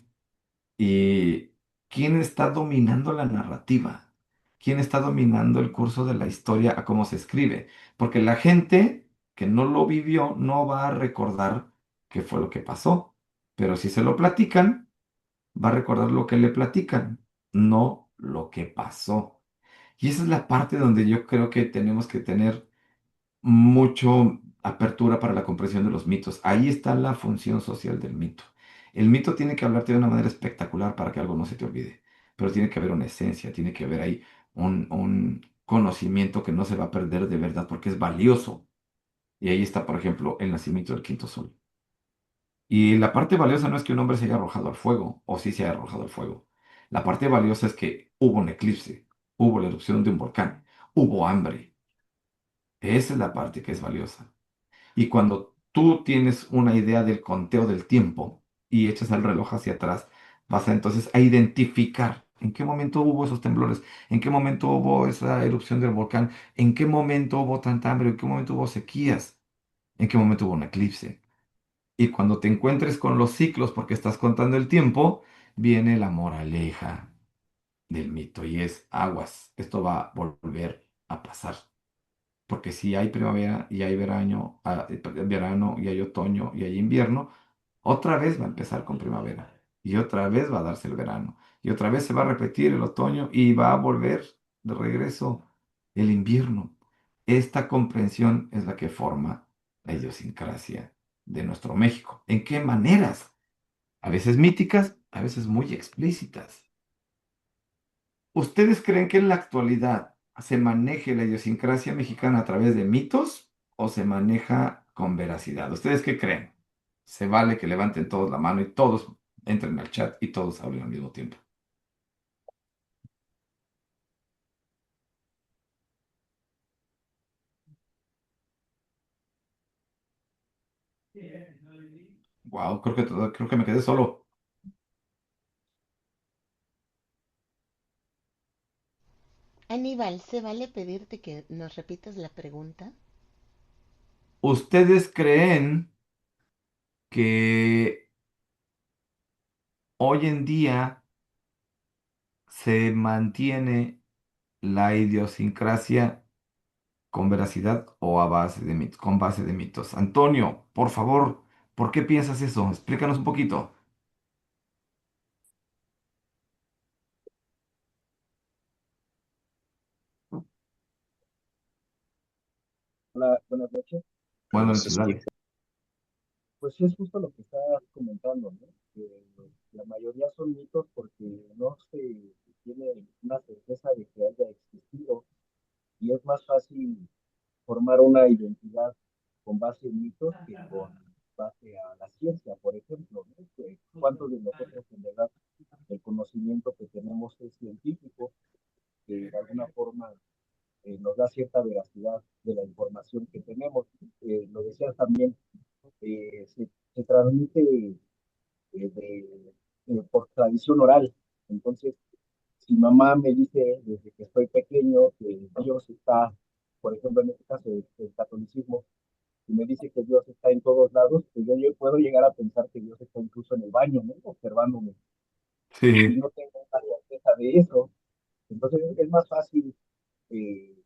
¿Y quién está dominando la narrativa? ¿Quién está dominando el curso de la historia a cómo se escribe? Porque la gente que no lo vivió no va a recordar qué fue lo que pasó, pero si se lo platican, va a recordar lo que le platican, no lo que pasó. Y esa es la parte donde yo creo que tenemos que tener mucho apertura para la comprensión de los mitos. Ahí está la función social del mito. El mito tiene que hablarte de una manera espectacular para que algo no se te olvide, pero tiene que haber una esencia, tiene que haber ahí un conocimiento que no se va a perder de verdad porque es valioso. Y ahí está, por ejemplo, el nacimiento del quinto sol. Y la parte valiosa no es que un hombre se haya arrojado al fuego, o sí se haya arrojado al fuego. La parte valiosa es que hubo un eclipse, hubo la erupción de un volcán, hubo hambre. Esa es la parte que es valiosa. Y cuando tú tienes una idea del conteo del tiempo y echas el reloj hacia atrás, vas a entonces a identificar en qué momento hubo esos temblores, en qué momento hubo esa erupción del volcán, en qué momento hubo tanta hambre, en qué momento hubo sequías, en qué momento hubo un eclipse. Y cuando te encuentres con los ciclos, porque estás contando el tiempo, viene la moraleja del mito y es aguas. Esto va a volver a pasar. Porque si hay primavera y hay verano y hay otoño y hay invierno, otra vez va a empezar con primavera y otra vez va a darse el verano y otra vez se va a repetir el otoño y va a volver de regreso el invierno. Esta comprensión es la que forma la idiosincrasia de nuestro México. ¿En qué maneras? A veces míticas, a veces muy explícitas. ¿Ustedes creen que en la actualidad se maneje la idiosincrasia mexicana a través de mitos o se maneja con veracidad? ¿Ustedes qué creen? Se vale que levanten todos la mano y todos entren al chat y todos hablen al mismo tiempo. Wow, creo que me quedé solo. Aníbal, ¿se vale pedirte que nos repitas la pregunta? ¿Ustedes creen que hoy en día se mantiene la idiosincrasia con veracidad o a base de mitos, con base de mitos? Antonio, por favor, ¿por qué piensas eso? Explícanos un poquito. Hola, buenas noches. Bueno, No se entonces dale. escucha. Pues sí, es justo lo que estás comentando, ¿no? Que la mayoría son mitos porque no se tiene una certeza de que haya existido y es más fácil formar una identidad con base en mitos que con base a la ciencia, por ejemplo, ¿no? ¿Cuántos de nosotros en verdad el conocimiento que tenemos es científico, que de alguna forma nos da cierta veracidad de la información que tenemos? Lo decías también, se transmite por tradición oral. Entonces, si mamá me dice desde que estoy pequeño que Dios está, por ejemplo, en este caso el catolicismo, y me dice que Dios está en todos lados, pues yo puedo llegar a pensar que Dios está incluso en el baño, ¿no? Observándome, y Sí, no tengo una certeza de eso. Entonces, es más fácil eh,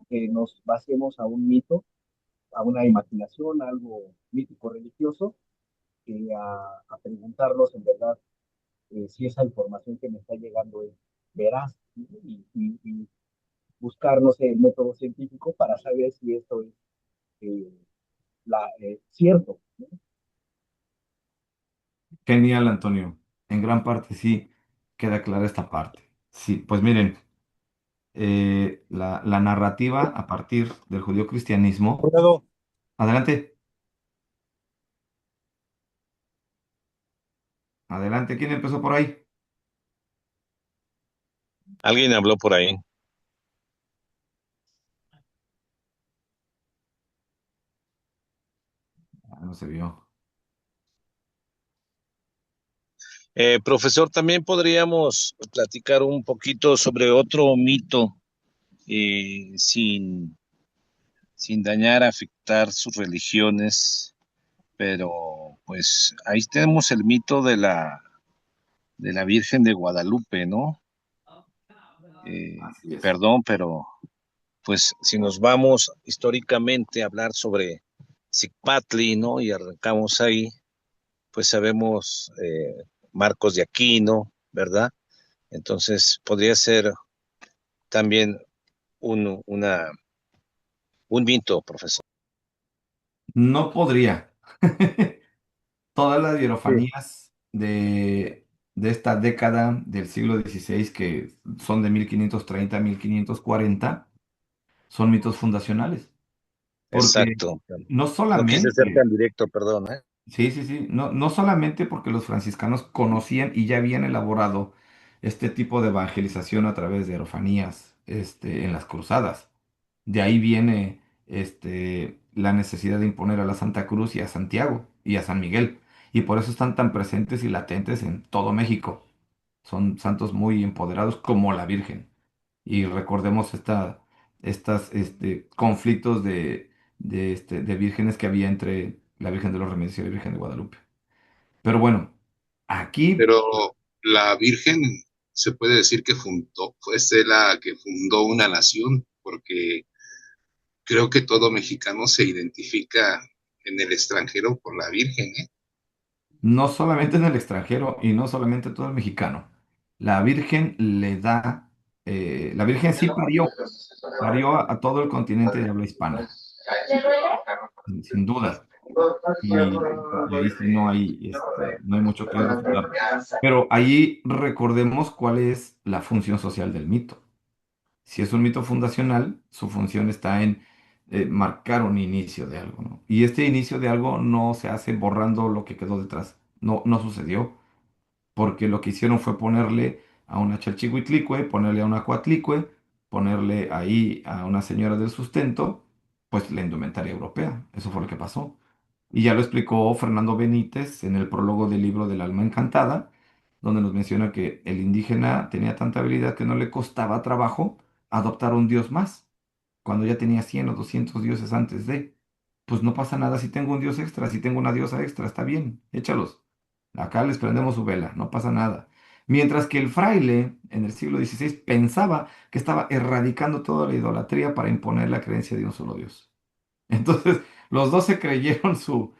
que nos basemos a un mito, a una imaginación, a algo mítico religioso, que a preguntarnos en verdad si esa información que me está llegando es veraz, ¿sí? Y buscar, no sé, el método científico para saber si esto es eh, cierto, ¿no? genial, Antonio. En gran parte sí queda clara esta parte. Sí, pues miren, la narrativa a partir del judeocristianismo. Jurado. Adelante, adelante. ¿Quién empezó por ahí? Alguien habló por ahí. Ah, no se vio. Profesor, también podríamos platicar un poquito sobre otro mito, sin dañar, afectar sus religiones, pero pues ahí tenemos el mito de la Virgen de Guadalupe, ¿no? Así es. Perdón, pero pues si nos vamos históricamente a hablar sobre Zicpatli, ¿no? Y arrancamos ahí, pues sabemos Marcos de Aquino, ¿verdad? Entonces podría ser también un, una, un mito, profesor. No podría. Todas las Sí. hierofanías de esta década del siglo XVI, que son de 1530 a 1540, son mitos fundacionales. Porque Exacto. no No quise ser solamente, tan directo, perdón, ¿eh? sí, sí, sí, no solamente porque los franciscanos conocían y ya habían elaborado este tipo de evangelización a través de hierofanías, en las cruzadas. De ahí viene, la necesidad de imponer a la Santa Cruz y a Santiago y a San Miguel. Y por eso están tan presentes y latentes en todo México. Son santos muy empoderados como la Virgen. Y recordemos conflictos de vírgenes que había entre la Virgen de los Remedios y la Virgen de Guadalupe. Pero bueno, aquí Pero la Virgen se puede decir que fue la que fundó una nación, porque creo que todo mexicano se identifica en el extranjero por la Virgen, ¿eh? no solamente en el extranjero y no solamente todo el mexicano, la Virgen le da La Virgen sí parió a todo el continente de habla hispana, sin duda. Y ahí sí no hay mucho que refutar. Pero ahí recordemos cuál es la función social del mito. Si es un mito fundacional, su función está en marcar un inicio de algo, ¿no? Y este inicio de algo no se hace borrando lo que quedó detrás. No, no sucedió, porque lo que hicieron fue ponerle a una Chalchihuitlicue, ponerle a una Coatlicue, ponerle ahí a una señora del sustento, pues la indumentaria europea. Eso fue lo que pasó. Y ya lo explicó Fernando Benítez en el prólogo del libro del alma encantada, donde nos menciona que el indígena tenía tanta habilidad que no le costaba trabajo adoptar un dios más, cuando ya tenía 100 o 200 dioses antes de. Pues no pasa nada si tengo un dios extra, si tengo una diosa extra, está bien, échalos. Acá les prendemos su vela, no pasa nada. Mientras que el fraile en el siglo XVI pensaba que estaba erradicando toda la idolatría para imponer la creencia de un solo dios. Entonces, los dos se creyeron su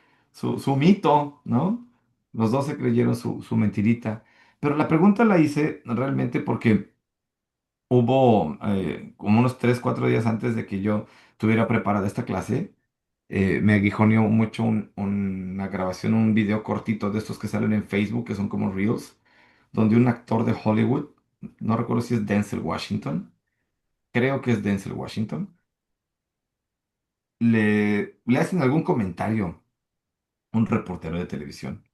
mito, ¿no? Los dos se creyeron su mentirita. Pero la pregunta la hice realmente porque hubo como unos 3, 4 días antes de que yo tuviera preparada esta clase, me aguijoneó mucho una grabación, un video cortito de estos que salen en Facebook, que son como Reels, donde un actor de Hollywood, no recuerdo si es Denzel Washington, creo que es Denzel Washington, le hacen algún comentario un reportero de televisión.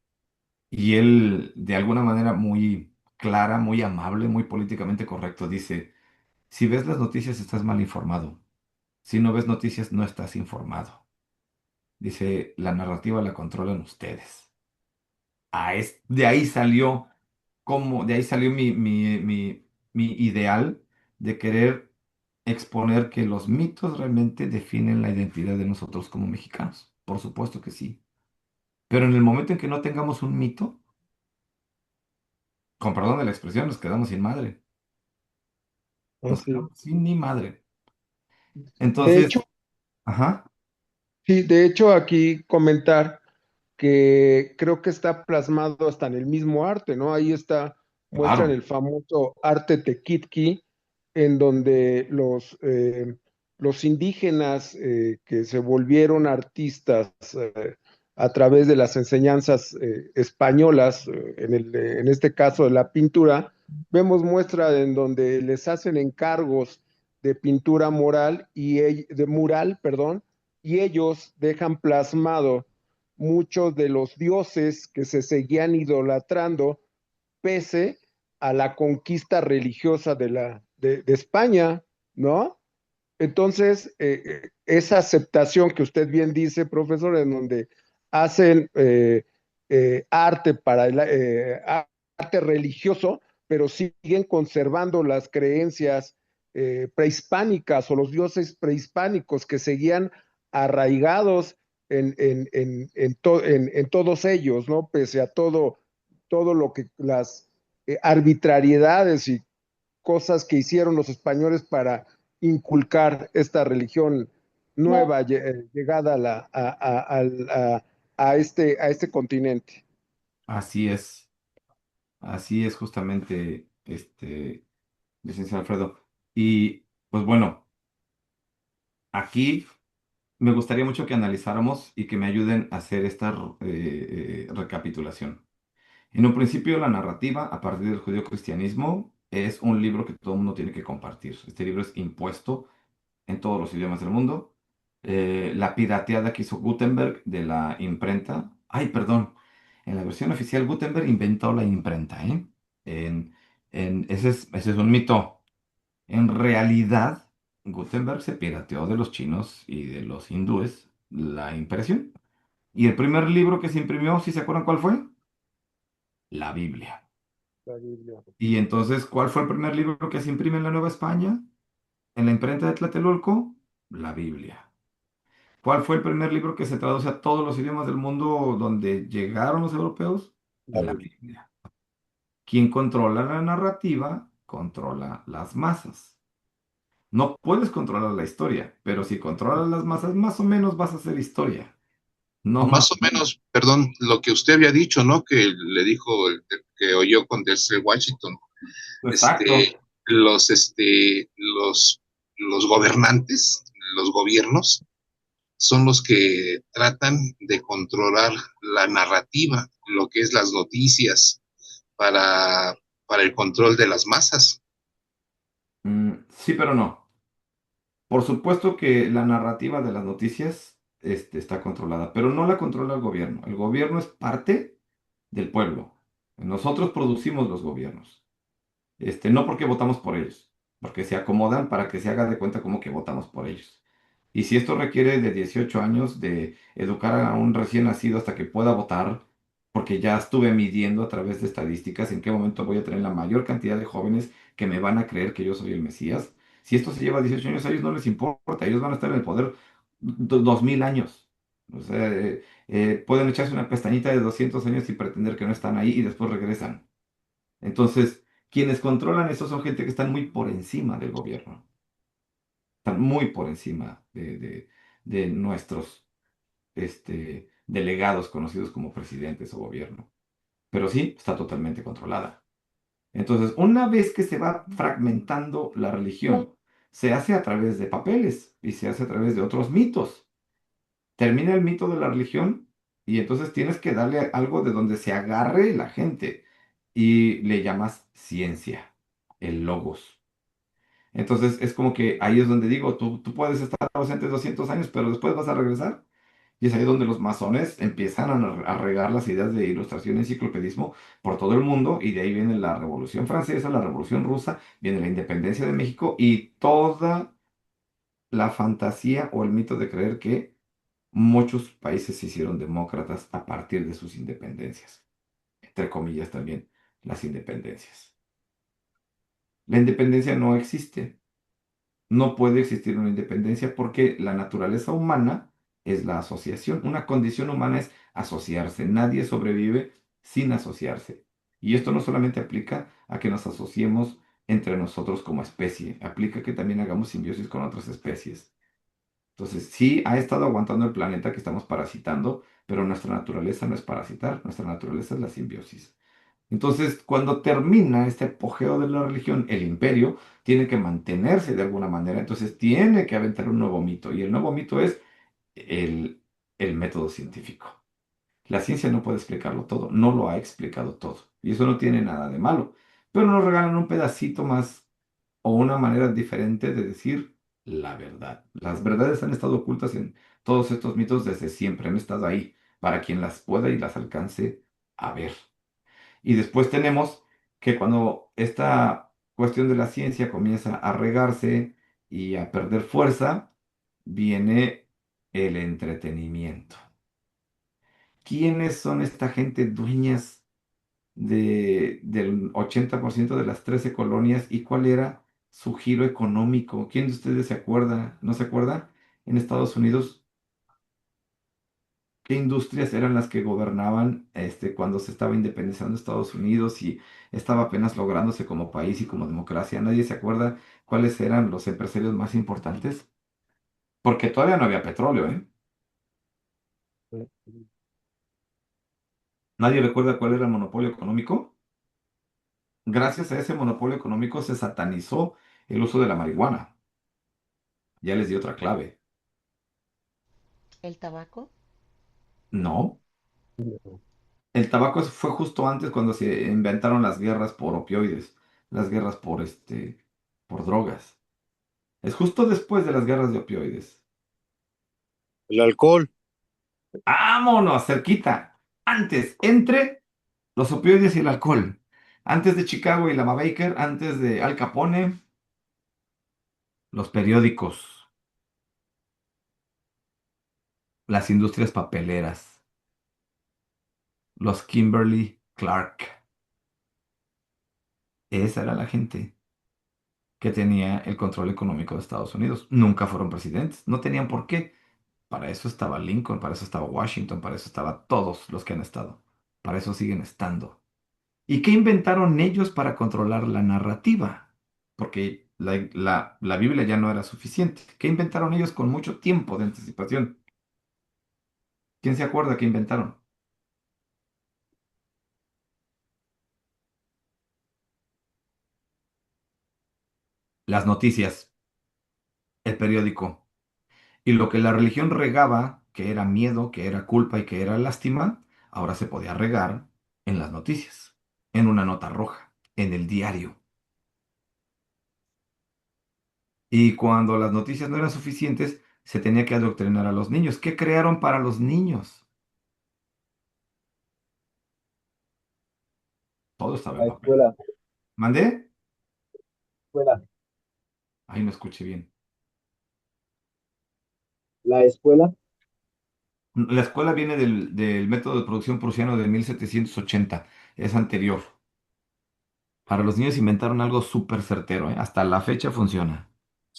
Y él, de alguna manera muy clara, muy amable, muy políticamente correcto, dice, si ves las noticias estás mal informado. Si no ves noticias no estás informado. Dice, la narrativa la controlan ustedes. De ahí salió de ahí salió mi ideal de querer exponer que los mitos realmente definen la identidad de nosotros como mexicanos. Por supuesto que sí. Pero en el momento en que no tengamos un mito, con perdón de la expresión, nos quedamos sin madre. Nos Así. quedamos sin ni madre. De hecho, Entonces, ajá, sí, de hecho aquí comentar que creo que está plasmado hasta en el mismo arte, ¿no? Ahí está, muestran claro. el famoso arte tequitqui, en donde los indígenas que se volvieron artistas a través de las enseñanzas españolas, en este caso de la pintura, vemos muestra en donde les hacen encargos de pintura moral de mural, perdón, y ellos dejan plasmado muchos de los dioses que se seguían idolatrando pese a la conquista religiosa de España, ¿no? Entonces, esa aceptación que usted bien dice, profesor, en donde hacen arte para arte religioso, pero siguen conservando las creencias prehispánicas o los dioses prehispánicos que seguían arraigados en todos ellos, ¿no? Pese a todo lo que las arbitrariedades y cosas que hicieron los españoles para inculcar esta religión nueva llegada a este continente. Así es justamente, licenciado Alfredo. Y pues bueno, aquí me gustaría mucho que analizáramos y que me ayuden a hacer esta recapitulación. En un principio, la narrativa a partir del judeocristianismo es un libro que todo el mundo tiene que compartir. Este libro es impuesto en todos los idiomas del mundo. La pirateada que hizo Gutenberg de la imprenta. Ay, perdón. En la versión oficial, Gutenberg inventó la imprenta, ¿eh? En, ese es un mito. En realidad, Gutenberg se pirateó de los chinos y de los hindúes la impresión. Y el primer libro que se imprimió, ¿sí se acuerdan cuál fue? La Biblia. La Biblia. Y entonces, ¿cuál fue el primer libro que se imprime en la Nueva España? En la imprenta de Tlatelolco, la Biblia. ¿Cuál fue el primer libro que se traduce a todos los idiomas del mundo donde llegaron los europeos? La La Biblia. Biblia. Quien controla la narrativa, controla las masas. No puedes controlar la historia, pero si controlas las masas, más o menos vas a hacer historia. No más Más o o menos. menos, perdón, lo que usted había dicho, ¿no? Que le dijo, que oyó con Denzel Washington. Este, Exacto. los, este, los gobernantes, los gobiernos, son los que tratan de controlar la narrativa, lo que es las noticias, para, para el control de las masas. Sí, pero no. Por supuesto que la narrativa de las noticias está controlada, pero no la controla el gobierno. El gobierno es parte del pueblo. Nosotros producimos los gobiernos. No porque votamos por ellos, porque se acomodan para que se haga de cuenta como que votamos por ellos. Y si esto requiere de 18 años de educar a un recién nacido hasta que pueda votar, porque ya estuve midiendo a través de estadísticas en qué momento voy a tener la mayor cantidad de jóvenes que me van a creer que yo soy el Mesías. Si esto se lleva 18 años, a ellos no les importa, ellos van a estar en el poder 2000 años. O sea, pueden echarse una pestañita de 200 años y pretender que no están ahí y después regresan. Entonces, quienes controlan eso son gente que están muy por encima del gobierno, están muy por encima de nuestros delegados conocidos como presidentes o gobierno. Pero sí, está totalmente controlada. Entonces, una vez que se va fragmentando la religión, se hace a través de papeles y se hace a través de otros mitos. Termina el mito de la religión y entonces tienes que darle algo de donde se agarre la gente y le llamas ciencia, el logos. Entonces es como que ahí es donde digo, tú puedes estar ausente 200 años, pero después vas a regresar. Y es ahí donde los masones empiezan a regar las ideas de ilustración y enciclopedismo por todo el mundo, y de ahí viene la Revolución Francesa, la Revolución Rusa, viene la independencia de México y toda la fantasía o el mito de creer que muchos países se hicieron demócratas a partir de sus independencias, entre comillas también las independencias. La independencia no existe. No puede existir una independencia porque la naturaleza humana es la asociación. Una condición humana es asociarse. Nadie sobrevive sin asociarse. Y esto no solamente aplica a que nos asociemos entre nosotros como especie, aplica que también hagamos simbiosis con otras especies. Entonces, sí ha estado aguantando el planeta que estamos parasitando, pero nuestra naturaleza no es parasitar, nuestra naturaleza es la simbiosis. Entonces, cuando termina este apogeo de la religión, el imperio tiene que mantenerse de alguna manera, entonces tiene que aventar un nuevo mito, y el nuevo mito es el, el método científico. La ciencia no puede explicarlo todo, no lo ha explicado todo, y eso no tiene nada de malo, pero nos regalan un pedacito más o una manera diferente de decir la verdad. Las verdades han estado ocultas en todos estos mitos desde siempre, han estado ahí para quien las pueda y las alcance a ver. Y después tenemos que cuando esta cuestión de la ciencia comienza a regarse y a perder fuerza, viene el entretenimiento. ¿Quiénes son esta gente dueñas del 80% de las 13 colonias y cuál era su giro económico? ¿Quién de ustedes se acuerda? ¿No se acuerda? En Estados Unidos, ¿qué industrias eran las que gobernaban cuando se estaba independizando Estados Unidos y estaba apenas lográndose como país y como democracia? ¿Nadie se acuerda cuáles eran los empresarios más importantes? Porque todavía no había petróleo, ¿eh? ¿Nadie recuerda cuál era el monopolio económico? Gracias a ese monopolio económico se satanizó el uso de la marihuana. Ya les di otra clave. ¿El tabaco? No, el tabaco fue justo antes cuando se inventaron las guerras por opioides, las guerras por drogas. Es justo después de las guerras de opioides. El alcohol. ¡Vámonos! Cerquita. Antes, entre los opioides y el alcohol. Antes de Chicago y Lama Baker, antes de Al Capone, los periódicos, las industrias papeleras, los Kimberly Clark. Esa era la gente que tenía el control económico de Estados Unidos. Nunca fueron presidentes, no tenían por qué. Para eso estaba Lincoln, para eso estaba Washington, para eso estaban todos los que han estado. Para eso siguen estando. ¿Y qué inventaron ellos para controlar la narrativa? Porque la Biblia ya no era suficiente. ¿Qué inventaron ellos con mucho tiempo de anticipación? ¿Quién se acuerda qué inventaron? las noticias, el periódico. Y lo que la religión regaba, que era miedo, que era culpa y que era lástima, ahora se podía regar en las noticias, en una nota roja, en el diario. Y cuando las noticias no eran suficientes, se tenía que adoctrinar a los niños. ¿Qué crearon para los niños? Todo estaba en La papel. escuela, ¿Mandé? escuela, Ahí no escuché bien. la escuela. La escuela viene del método de producción prusiano de 1780. Es anterior. Para los niños inventaron algo súper certero, ¿eh? Hasta la fecha funciona.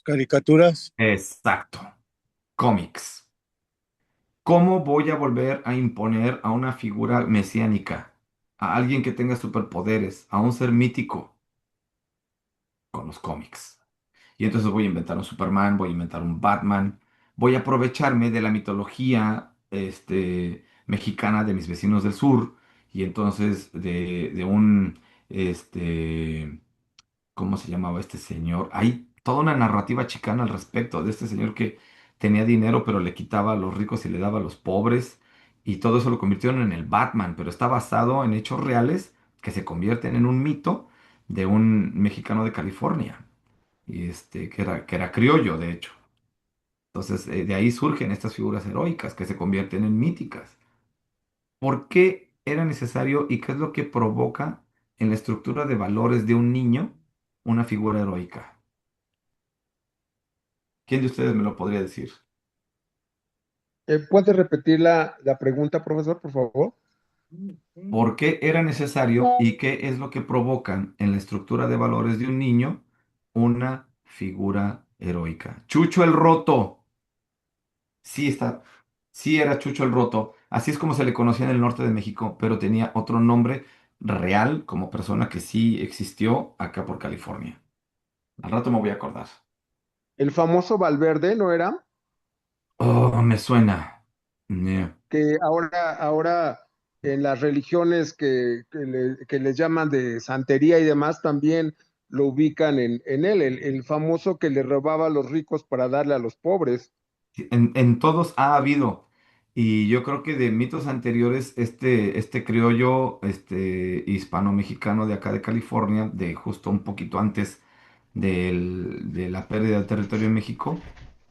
Caricaturas. Exacto. Cómics. ¿Cómo voy a volver a imponer a una figura mesiánica, a alguien que tenga superpoderes, a un ser mítico con los cómics? Y entonces voy a inventar un Superman, voy a inventar un Batman, voy a aprovecharme de la mitología mexicana de mis vecinos del sur y entonces de un, este, ¿cómo se llamaba este señor? Hay toda una narrativa chicana al respecto de este señor que tenía dinero pero le quitaba a los ricos y le daba a los pobres y todo eso lo convirtieron en el Batman, pero está basado en hechos reales que se convierten en un mito de un mexicano de California y que era criollo, de hecho. Entonces, de ahí surgen estas figuras heroicas que se convierten en míticas. ¿Por qué era necesario y qué es lo que provoca en la estructura de valores de un niño una figura heroica? ¿Quién de ustedes me lo podría decir? ¿Puedes repetir la pregunta, profesor, por favor? ¿Por qué era necesario y qué es lo que provocan en la estructura de valores de un niño una figura heroica? Chucho el Roto. Sí está, sí era Chucho el Roto. Así es como se le conocía en el norte de México, pero tenía otro nombre real como persona que sí existió acá por California. Al rato me voy a acordar. El famoso Valverde, ¿no era? Oh, me suena. Yeah. Que ahora en las religiones que les llaman de santería y demás, también lo ubican en él, el famoso que le robaba a los ricos para darle a los pobres. Sí, en todos ha habido. Y yo creo que de mitos anteriores, este criollo, hispano-mexicano de acá de California, de justo un poquito antes de la pérdida del territorio en México,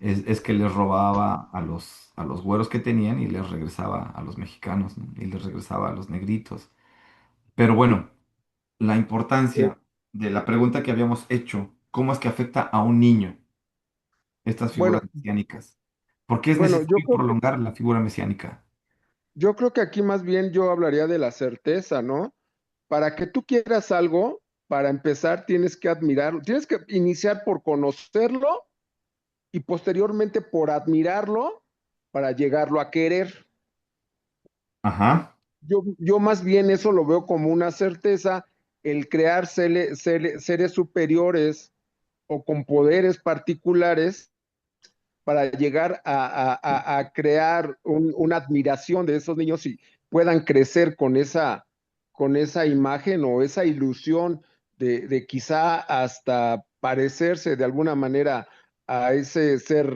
es que les robaba a los güeros que tenían y les regresaba a los mexicanos, ¿no? Y les regresaba a los negritos. Pero bueno, la Eh, importancia de la pregunta que habíamos hecho, ¿cómo es que afecta a un niño estas figuras bueno, mesiánicas? ¿Por qué es bueno, necesario prolongar la figura mesiánica? yo creo que aquí más bien yo hablaría de la certeza, ¿no? Para que tú quieras algo, para empezar tienes que admirarlo, tienes que iniciar por conocerlo y posteriormente por admirarlo para llegarlo a querer. Ajá. Yo más bien eso lo veo como una certeza, el crear seres superiores o con poderes particulares para llegar a crear una admiración de esos niños y puedan crecer con esa imagen o esa ilusión de quizá hasta parecerse de alguna manera a ese ser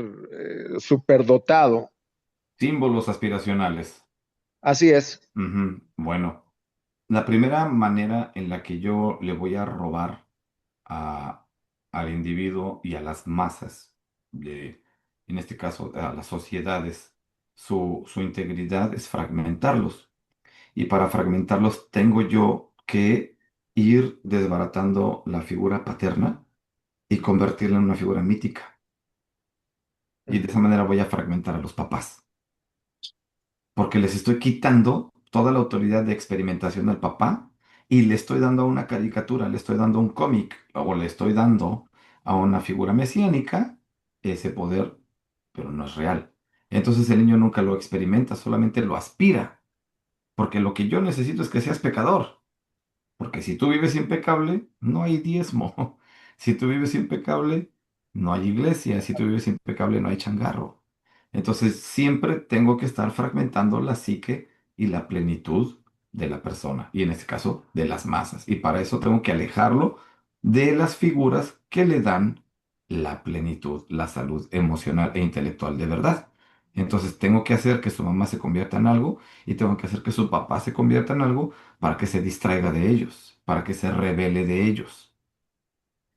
superdotado. Símbolos aspiracionales. Así es. Ujú. Bueno, la primera manera en la que yo le voy a robar a- al individuo y a las masas, en este caso a las sociedades, su integridad es fragmentarlos. Y para fragmentarlos tengo yo que ir desbaratando la figura paterna y convertirla en una figura mítica. Y de esa manera voy a fragmentar a los papás, porque les estoy quitando toda la autoridad de experimentación al papá y le estoy dando a una caricatura, le estoy dando a un cómic o le estoy dando a una figura mesiánica ese poder, pero no es real. Entonces el niño nunca lo experimenta, solamente lo aspira, porque lo que yo necesito es que seas pecador. Porque si tú vives impecable, no hay diezmo. Si tú vives impecable, no hay iglesia. Si tú vives impecable, no hay changarro. Entonces siempre tengo que estar fragmentando la psique y la plenitud de la persona. Y en este caso, de las masas. Y para eso tengo que alejarlo de las figuras que le dan la plenitud, la salud emocional e intelectual de verdad. Entonces tengo que hacer que su mamá se convierta en algo y tengo que hacer que su papá se convierta en algo para que se distraiga de ellos, para que se revele de ellos.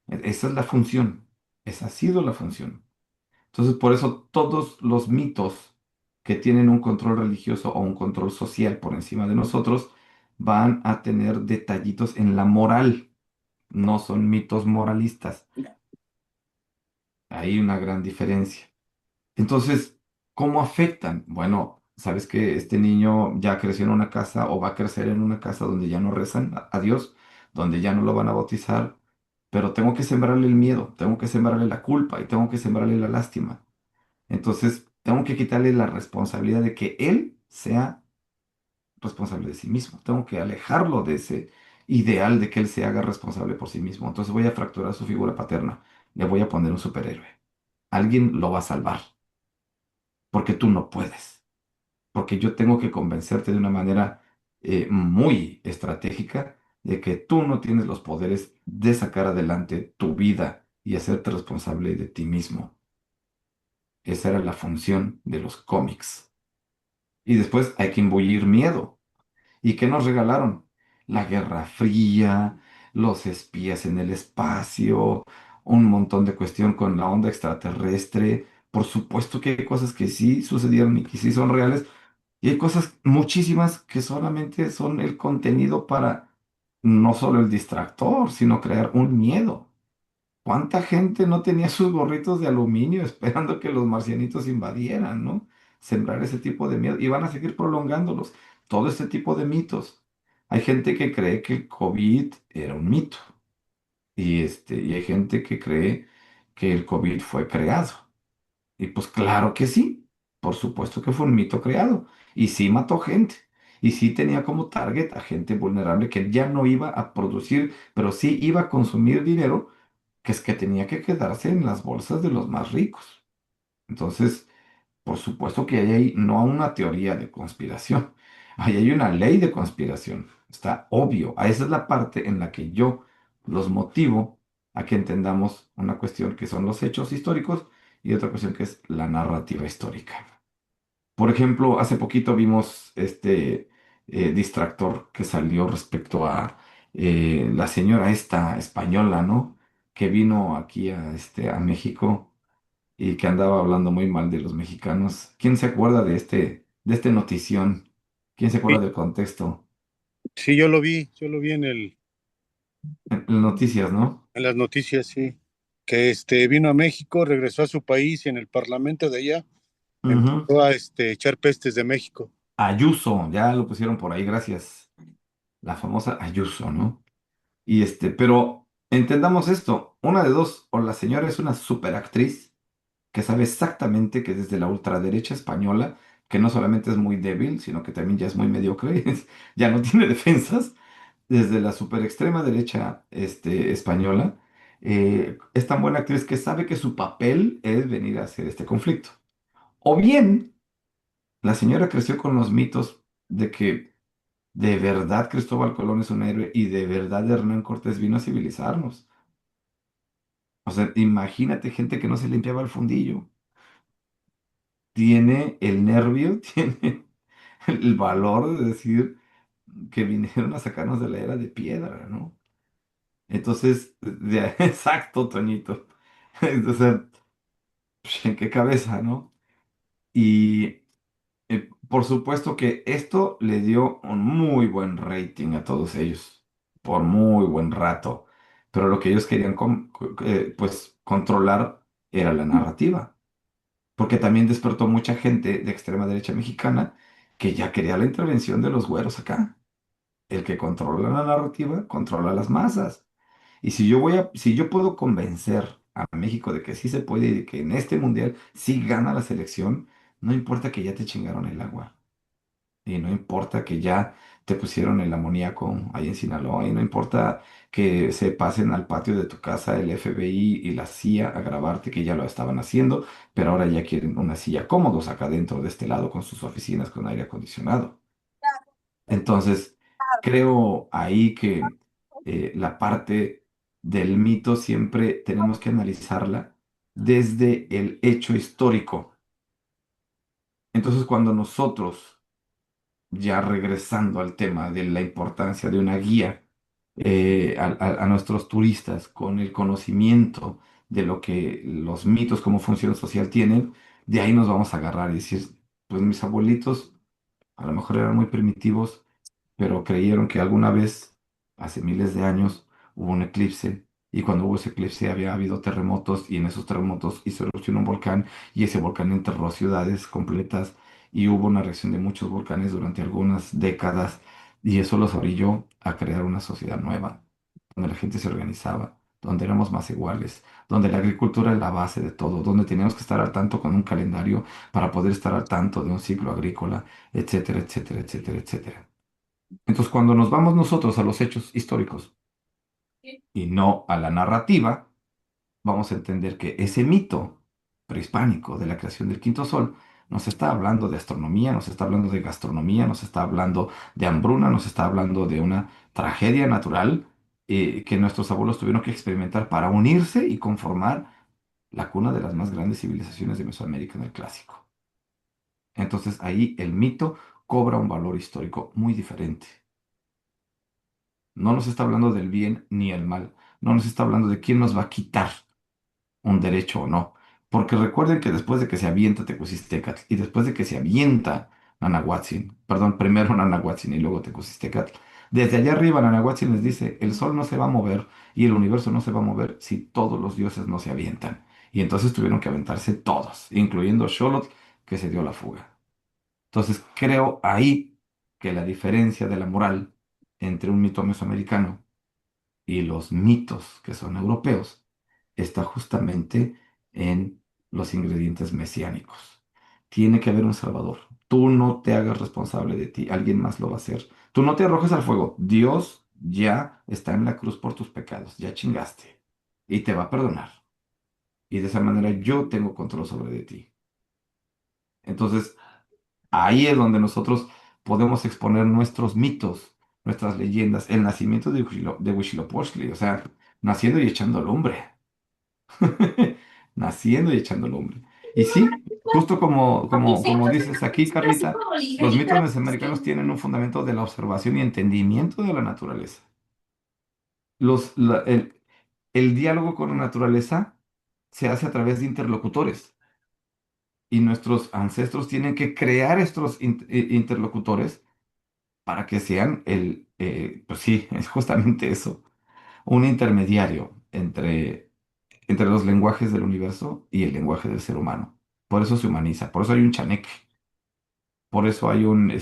Esa es la función, esa ha sido la función. Entonces por eso todos los mitos que tienen un control religioso o un control social por encima de nosotros van a tener detallitos en la moral, no son mitos moralistas. Hay una gran diferencia. Entonces, ¿cómo afectan? Bueno, sabes que este niño ya creció en una casa o va a crecer en una casa donde ya no rezan a Dios, donde ya no lo van a bautizar, pero tengo que sembrarle el miedo, tengo que sembrarle la culpa y tengo que sembrarle la lástima. Entonces, tengo que quitarle la responsabilidad de que él sea responsable de sí mismo. Tengo que alejarlo de ese ideal de que él se haga responsable por sí mismo. Entonces voy a fracturar su figura paterna. Le voy a poner un superhéroe. Alguien lo va a salvar, porque tú no puedes. Porque yo tengo que convencerte de una manera muy estratégica de que tú no tienes los poderes de sacar adelante tu vida y hacerte responsable de ti mismo. Esa era la función de los cómics. Y después hay que imbullir miedo. ¿Y qué nos regalaron? La Guerra Fría, los espías en el espacio, un montón de cuestión con la onda extraterrestre. Por supuesto que hay cosas que sí sucedieron y que sí son reales, y hay cosas muchísimas que solamente son el contenido para no solo el distractor, sino crear un miedo. ¿Cuánta gente no tenía sus gorritos de aluminio esperando que los marcianitos invadieran, ¿no? Sembrar ese tipo de miedo. Y van a seguir prolongándolos. Todo este tipo de mitos. Hay gente que cree que el COVID era un mito. Y hay gente que cree que el COVID fue creado. Y pues claro que sí. Por supuesto que fue un mito creado. Y sí mató gente. Y sí tenía como target a gente vulnerable que ya no iba a producir, pero sí iba a consumir dinero que es que tenía que quedarse en las bolsas de los más ricos. Entonces, por supuesto que ahí hay no una teoría de conspiración, ahí hay una ley de conspiración. Está obvio. A esa es la parte en la que yo los motivo a que entendamos una cuestión que son los hechos históricos y otra cuestión que es la narrativa histórica. Por ejemplo, hace poquito vimos este distractor que salió respecto a la señora esta española, ¿no? Que vino aquí a México y que andaba hablando muy mal de los mexicanos. ¿Quién se acuerda de este notición? ¿Quién se acuerda Sí, del contexto? sí, yo lo vi en En noticias, ¿no? en las noticias, sí. Que vino a México, regresó a su país y en el parlamento de allá Ujú. empezó a echar pestes de México. Ayuso, ya lo pusieron por ahí, gracias. La famosa Ayuso, ¿no? Pero entendamos esto, una de dos, o la señora es una superactriz que sabe exactamente que desde la ultraderecha española, que no solamente es muy débil, sino que también ya es muy mediocre, ya no tiene defensas, desde la super extrema derecha española, es tan buena actriz que sabe que su papel es venir a hacer este conflicto. O bien, la señora creció con los mitos de que de verdad Cristóbal Colón es un héroe y de verdad Hernán Cortés vino a civilizarnos. O sea, imagínate gente que no se limpiaba el fundillo. Tiene el nervio, tiene el valor de decir que vinieron a sacarnos de la era de piedra, ¿no? Entonces, exacto, Toñito. Entonces, ¿en qué cabeza, no? Y por supuesto que esto le dio un muy buen rating a todos ellos, por muy buen rato. Pero lo que ellos querían, pues, controlar era la narrativa. Porque también despertó mucha gente de extrema derecha mexicana que ya quería la intervención de los güeros acá. El que controla la narrativa, controla las masas. Y si yo puedo convencer a México de que sí se puede y de que en este mundial sí gana la selección, no importa que ya te chingaron el agua. Y no importa que ya te pusieron el amoníaco ahí en Sinaloa. Y no importa que se pasen al patio de tu casa el FBI y la CIA a grabarte, que ya lo estaban haciendo, pero ahora ya quieren una silla cómodos acá dentro de este lado con sus oficinas con aire acondicionado. Entonces, creo ahí que la parte del mito siempre tenemos que analizarla desde el hecho histórico. Entonces, cuando nosotros, ya regresando al tema de la importancia de una guía a nuestros turistas con el conocimiento de lo que los mitos como función social tienen, de ahí nos vamos a agarrar y decir, pues mis abuelitos a lo mejor eran muy primitivos, pero creyeron que alguna vez, hace miles de años, hubo un eclipse y cuando hubo ese eclipse había habido terremotos y en esos terremotos hizo erupción un volcán y ese volcán enterró ciudades completas y hubo una reacción de muchos volcanes durante algunas décadas y eso los orilló a crear una sociedad nueva, donde la gente se organizaba, donde éramos más iguales, donde la agricultura es la base de todo, donde teníamos que estar al tanto con un calendario para poder estar al tanto de un ciclo agrícola, etcétera, etcétera, etcétera, etcétera. Entonces, cuando nos vamos nosotros a los hechos históricos y no a la narrativa, vamos a entender que ese mito prehispánico de la creación del quinto sol nos está hablando de astronomía, nos está hablando de gastronomía, nos está hablando de hambruna, nos está hablando de una tragedia natural que nuestros abuelos tuvieron que experimentar para unirse y conformar la cuna de las más grandes civilizaciones de Mesoamérica en el clásico. Entonces ahí el mito cobra un valor histórico muy diferente. No nos está hablando del bien ni el mal. No nos está hablando de quién nos va a quitar un derecho o no. Porque recuerden que después de que se avienta Tecusistecatl y después de que se avienta Nanahuatzin, perdón, primero Nanahuatzin y luego Tecusistecatl, desde allá arriba Nanahuatzin les dice, el sol no se va a mover y el universo no se va a mover si todos los dioses no se avientan. Y entonces tuvieron que aventarse todos, incluyendo Xolotl, que se dio la fuga. Entonces creo ahí que la diferencia de la moral entre un mito mesoamericano y los mitos que son europeos está justamente en los ingredientes mesiánicos. Tiene que haber un salvador. Tú no te hagas responsable de ti, alguien más lo va a hacer. Tú no te arrojes al fuego. Dios ya está en la cruz por tus pecados, ya chingaste y te va a perdonar. Y de esa manera yo tengo control sobre de ti. Entonces, ahí es donde nosotros podemos exponer nuestros mitos, nuestras leyendas, el nacimiento de Huitzilopochtli, o sea, naciendo y echando lumbre. Naciendo y echando lumbre. Y sí, justo como dices aquí, Carlita, los mitos mesoamericanos tienen un fundamento de la observación y entendimiento de la naturaleza. Los, la- el diálogo con la naturaleza se hace a través de interlocutores. Y nuestros ancestros tienen que crear estos interlocutores para que sean pues sí, es justamente eso, un intermediario entre los lenguajes del universo y el lenguaje del ser humano. Por eso se humaniza, por eso hay un chaneque, por eso hay un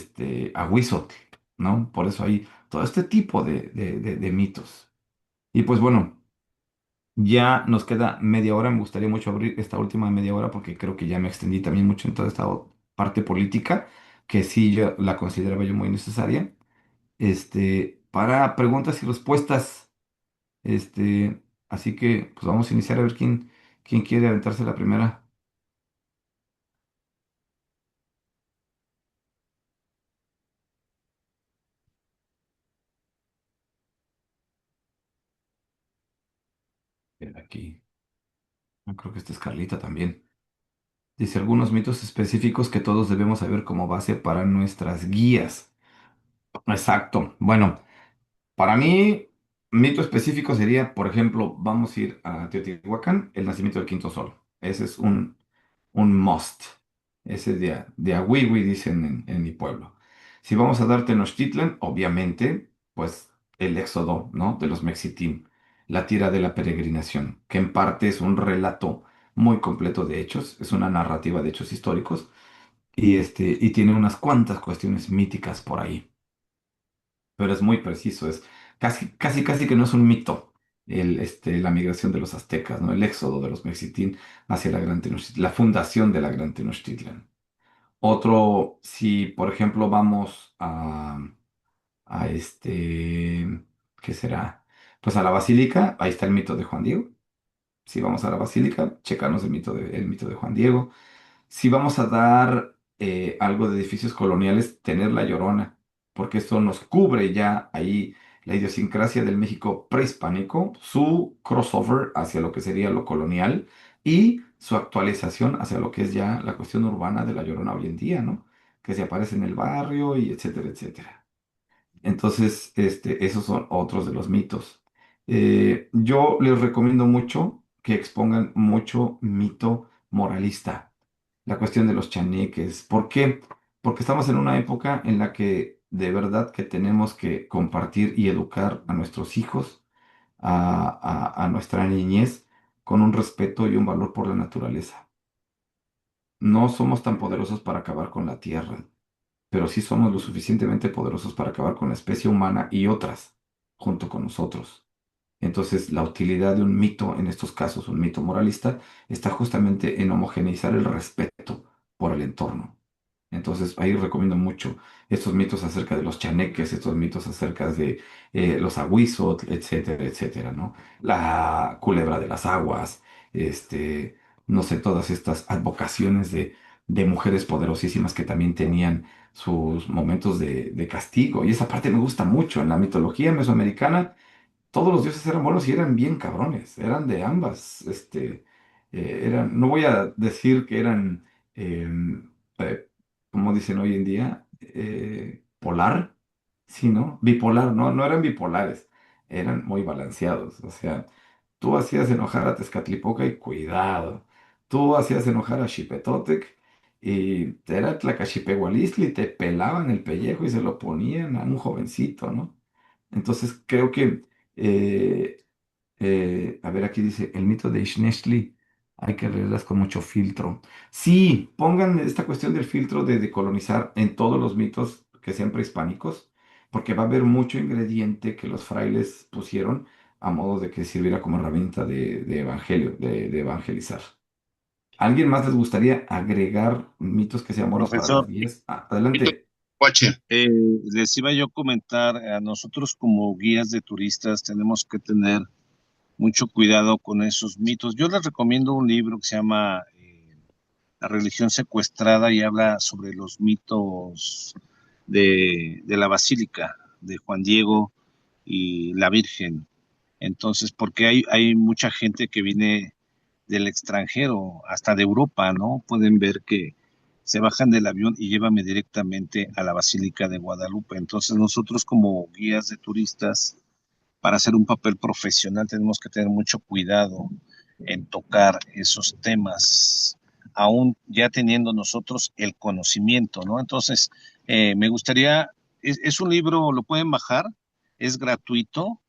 ahuizotl, ¿no? Por eso hay todo este tipo de mitos. Y pues bueno, ya nos queda media hora, me gustaría mucho abrir esta última media hora porque creo que ya me extendí también mucho en toda esta parte política, que sí yo la consideraba yo muy necesaria. Para preguntas y respuestas. Así que pues vamos a iniciar a ver quién quiere aventarse la primera. Aquí, yo creo que esta es Carlita también. Dice algunos mitos específicos que todos debemos saber como base para nuestras guías. Exacto. Bueno, para mí, mito específico sería, por ejemplo, vamos a ir a Teotihuacán, el nacimiento del quinto sol. Ese es un must. Ese de a Wiwi, dicen en mi pueblo. Si vamos a dar Tenochtitlan, obviamente, pues el éxodo, ¿no? De los Mexitín, la tira de la peregrinación, que en parte es un relato muy completo de hechos, es una narrativa de hechos históricos, y tiene unas cuantas cuestiones míticas por ahí, pero es muy preciso, es casi, casi, casi que no es un mito. La migración de los aztecas, ¿no? El éxodo de los Mexitín hacia la Gran Tenochtitlan, la fundación de la Gran Tenochtitlan. Otro, si por ejemplo vamos a ¿qué será? Pues a la Basílica, ahí está el mito de Juan Diego. Si vamos a la Basílica, checarnos el mito de Juan Diego. Si vamos a dar algo de edificios coloniales, tener La Llorona, porque esto nos cubre ya ahí la idiosincrasia del México prehispánico, su crossover hacia lo que sería lo colonial y su actualización hacia lo que es ya la cuestión urbana de La Llorona hoy en día, ¿no? Que se aparece en el barrio y etcétera, etcétera. Entonces, esos son otros de los mitos. Yo les recomiendo mucho que expongan mucho mito moralista, la cuestión de los chaneques. ¿Por qué? Porque estamos en una época en la que de verdad que tenemos que compartir y educar a nuestros hijos, a nuestra niñez, con un respeto y un valor por la naturaleza. No somos tan poderosos para acabar con la tierra, pero sí somos lo suficientemente poderosos para acabar con la especie humana y otras junto con nosotros. Entonces, la utilidad de un mito, en estos casos un mito moralista, está justamente en homogeneizar el respeto por el entorno. Entonces, ahí recomiendo mucho estos mitos acerca de los chaneques, estos mitos acerca de los aguizot, etcétera, etcétera, ¿no? La culebra de las aguas, este, no sé, todas estas advocaciones de mujeres poderosísimas que también tenían sus momentos de castigo. Y esa parte me gusta mucho en la mitología mesoamericana. Todos los dioses eran buenos y eran bien cabrones, eran de ambas, no voy a decir que eran, eh, como dicen hoy en día, polar, sino bipolar, no, no eran bipolares, eran muy balanceados, o sea, tú hacías enojar a Tezcatlipoca y cuidado, tú hacías enojar a Xipetotec y era Tlacaxipehualistli y te pelaban el pellejo y se lo ponían a un jovencito, ¿no? Entonces creo que eh, a ver, aquí dice, el mito de Ishneshli, hay que leerlas con mucho filtro. Sí, pongan esta cuestión del filtro de decolonizar en todos los mitos que sean prehispánicos, porque va a haber mucho ingrediente que los frailes pusieron a modo de que sirviera como herramienta de evangelio, de evangelizar. ¿A alguien más les gustaría agregar mitos que sean buenos para las Profesor, guías? Ah, Mito adelante. Huache. eh, les iba yo a comentar, a nosotros como guías de turistas tenemos que tener mucho cuidado con esos mitos. Yo les recomiendo un libro que se llama La religión secuestrada y habla sobre los mitos de la Basílica de Juan Diego y la Virgen. Entonces, porque hay mucha gente que viene del extranjero, hasta de Europa, ¿no? Pueden ver que se bajan del avión y llévame directamente a la Basílica de Guadalupe. Entonces, nosotros como guías de turistas, para hacer un papel profesional tenemos que tener mucho cuidado en tocar esos temas, aún ya teniendo nosotros el conocimiento, ¿no? Entonces, me gustaría, es un libro, lo pueden bajar, es gratuito,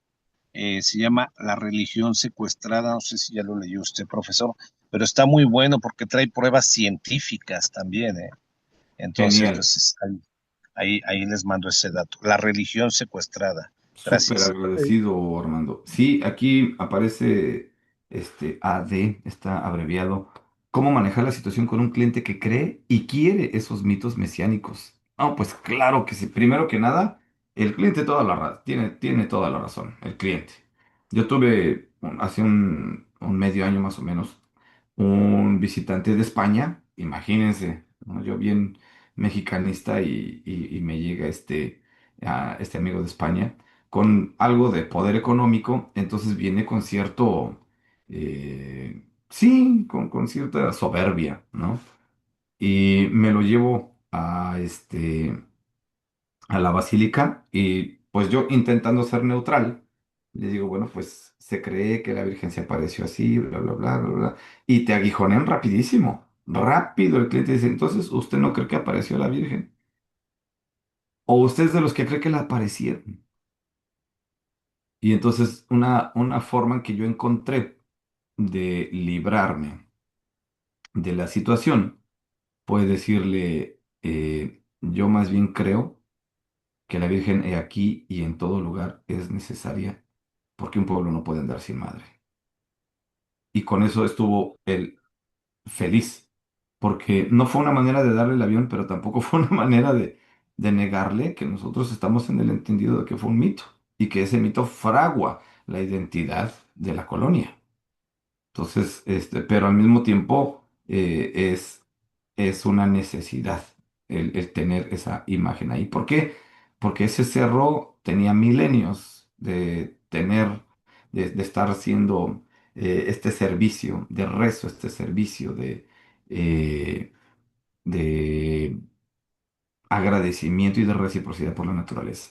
se llama La religión secuestrada, no sé si ya lo leyó usted, profesor, pero está muy bueno porque trae pruebas científicas también, ¿eh? Entonces, Genial. pues ahí les mando ese dato. La religión secuestrada. Súper Gracias. agradecido, Armando. Sí, aquí aparece AD, está abreviado. ¿Cómo manejar la situación con un cliente que cree y quiere esos mitos mesiánicos? No, pues claro que sí. Primero que nada, el cliente tiene toda la razón, el cliente. Yo tuve hace un medio año más o menos un visitante de España, imagínense, ¿no? Yo bien mexicanista y me llega este amigo de España con algo de poder económico, entonces viene con cierto, sí, con cierta soberbia, ¿no? Y me lo llevo a la basílica y pues yo intentando ser neutral, le digo, bueno, pues se cree que la Virgen se apareció así, bla, bla, bla, bla, bla, y te aguijonean rapidísimo, rápido el cliente dice, entonces, ¿usted no cree que apareció la Virgen? ¿O usted es de los que cree que la aparecieron? Y entonces una forma en que yo encontré de librarme de la situación, puede decirle, yo más bien creo que la Virgen aquí y en todo lugar es necesaria porque un pueblo no puede andar sin madre. Y con eso estuvo él feliz, porque no fue una manera de darle el avión, pero tampoco fue una manera de negarle que nosotros estamos en el entendido de que fue un mito y que ese mito fragua la identidad de la colonia. Entonces, pero al mismo tiempo es una necesidad el tener esa imagen ahí. ¿Por qué? Porque ese cerro tenía milenios de tener, de estar siendo este servicio de rezo, este servicio eh, de agradecimiento y de reciprocidad por la naturaleza.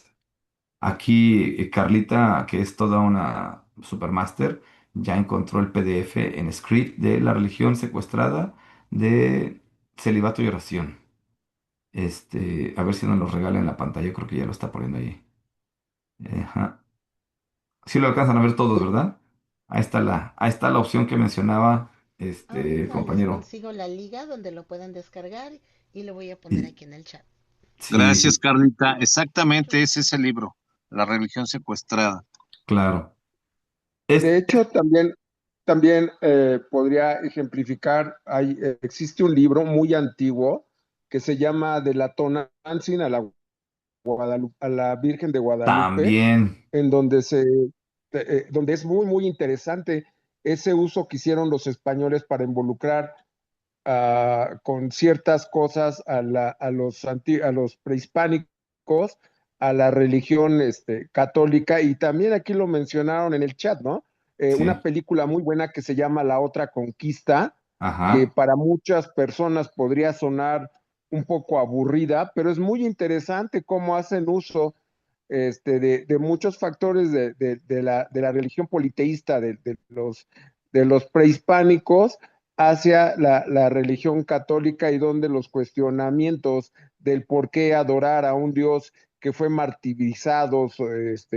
Aquí Carlita, que es toda una supermaster, ya encontró el PDF en script de la religión secuestrada de celibato y oración. A ver si nos lo regala en la pantalla, creo que ya lo está poniendo ahí. Ajá. Sí lo alcanzan a ver todos, ¿verdad? Ahí está la opción que mencionaba Ahorita les compañero. consigo la liga donde lo puedan descargar y lo voy a poner Sí, aquí en el chat. sí, Gracias, sí, Carlita. Con mucho Exactamente ese gusto. es el libro, La religión secuestrada. claro. Es, De hecho, también podría ejemplificar, existe un libro muy antiguo que se llama De la Tonantzin a la, a la Virgen de Guadalupe, también, en donde es muy, muy interesante ese uso que hicieron los españoles para involucrar con ciertas cosas a los prehispánicos, a la religión católica, y también aquí lo mencionaron en el chat, ¿no? Una sí, película muy buena que se llama La Otra Conquista, que ajá, para muchas personas podría sonar un poco aburrida, pero es muy interesante cómo hacen uso de muchos factores de la religión politeísta de los prehispánicos hacia la religión católica, y donde los cuestionamientos del por qué adorar a un Dios que fue martirizado,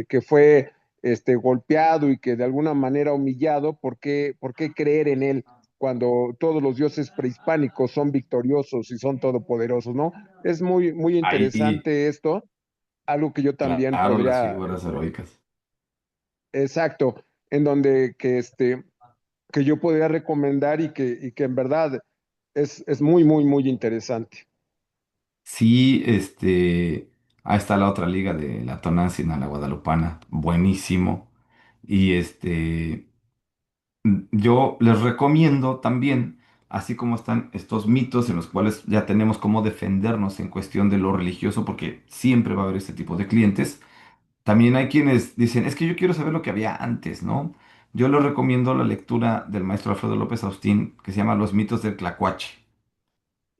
que fue golpeado y que de alguna manera humillado, por qué creer en él cuando todos los dioses prehispánicos son victoriosos y son todopoderosos, ¿no? Es muy, muy ahí, interesante esto, algo que yo también claro, las podría, figuras heroicas. exacto, en donde que yo podría recomendar, y que en verdad es muy, muy, muy interesante. Sí, ahí está la otra liga de la Tonantzin a la Guadalupana, buenísimo. Y yo les recomiendo también, así como están estos mitos en los cuales ya tenemos cómo defendernos en cuestión de lo religioso, porque siempre va a haber este tipo de clientes, también hay quienes dicen, es que yo quiero saber lo que había antes, ¿no? Yo les recomiendo la lectura del maestro Alfredo López Austín, que se llama Los mitos del Tlacuache.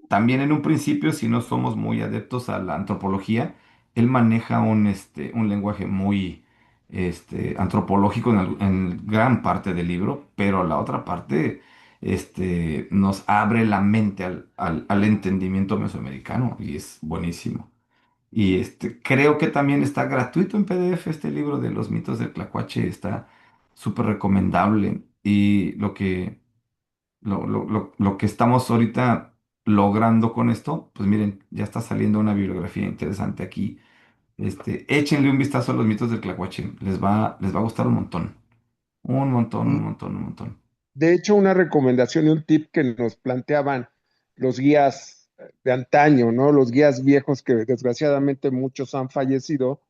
También en un principio, si no somos muy adeptos a la antropología, él maneja un lenguaje muy antropológico en gran parte del libro, pero la otra parte nos abre la mente al entendimiento mesoamericano y es buenísimo. Y creo que también está gratuito en PDF este libro de los mitos del Tlacuache, está súper recomendable. Y lo que estamos ahorita logrando con esto, pues miren, ya está saliendo una bibliografía interesante aquí. Échenle un vistazo a los mitos del Tlacuache, les va a gustar un montón, un montón, un montón, un montón. De hecho, una recomendación y un tip que nos planteaban los guías de antaño, ¿no? Los guías viejos que desgraciadamente muchos han fallecido,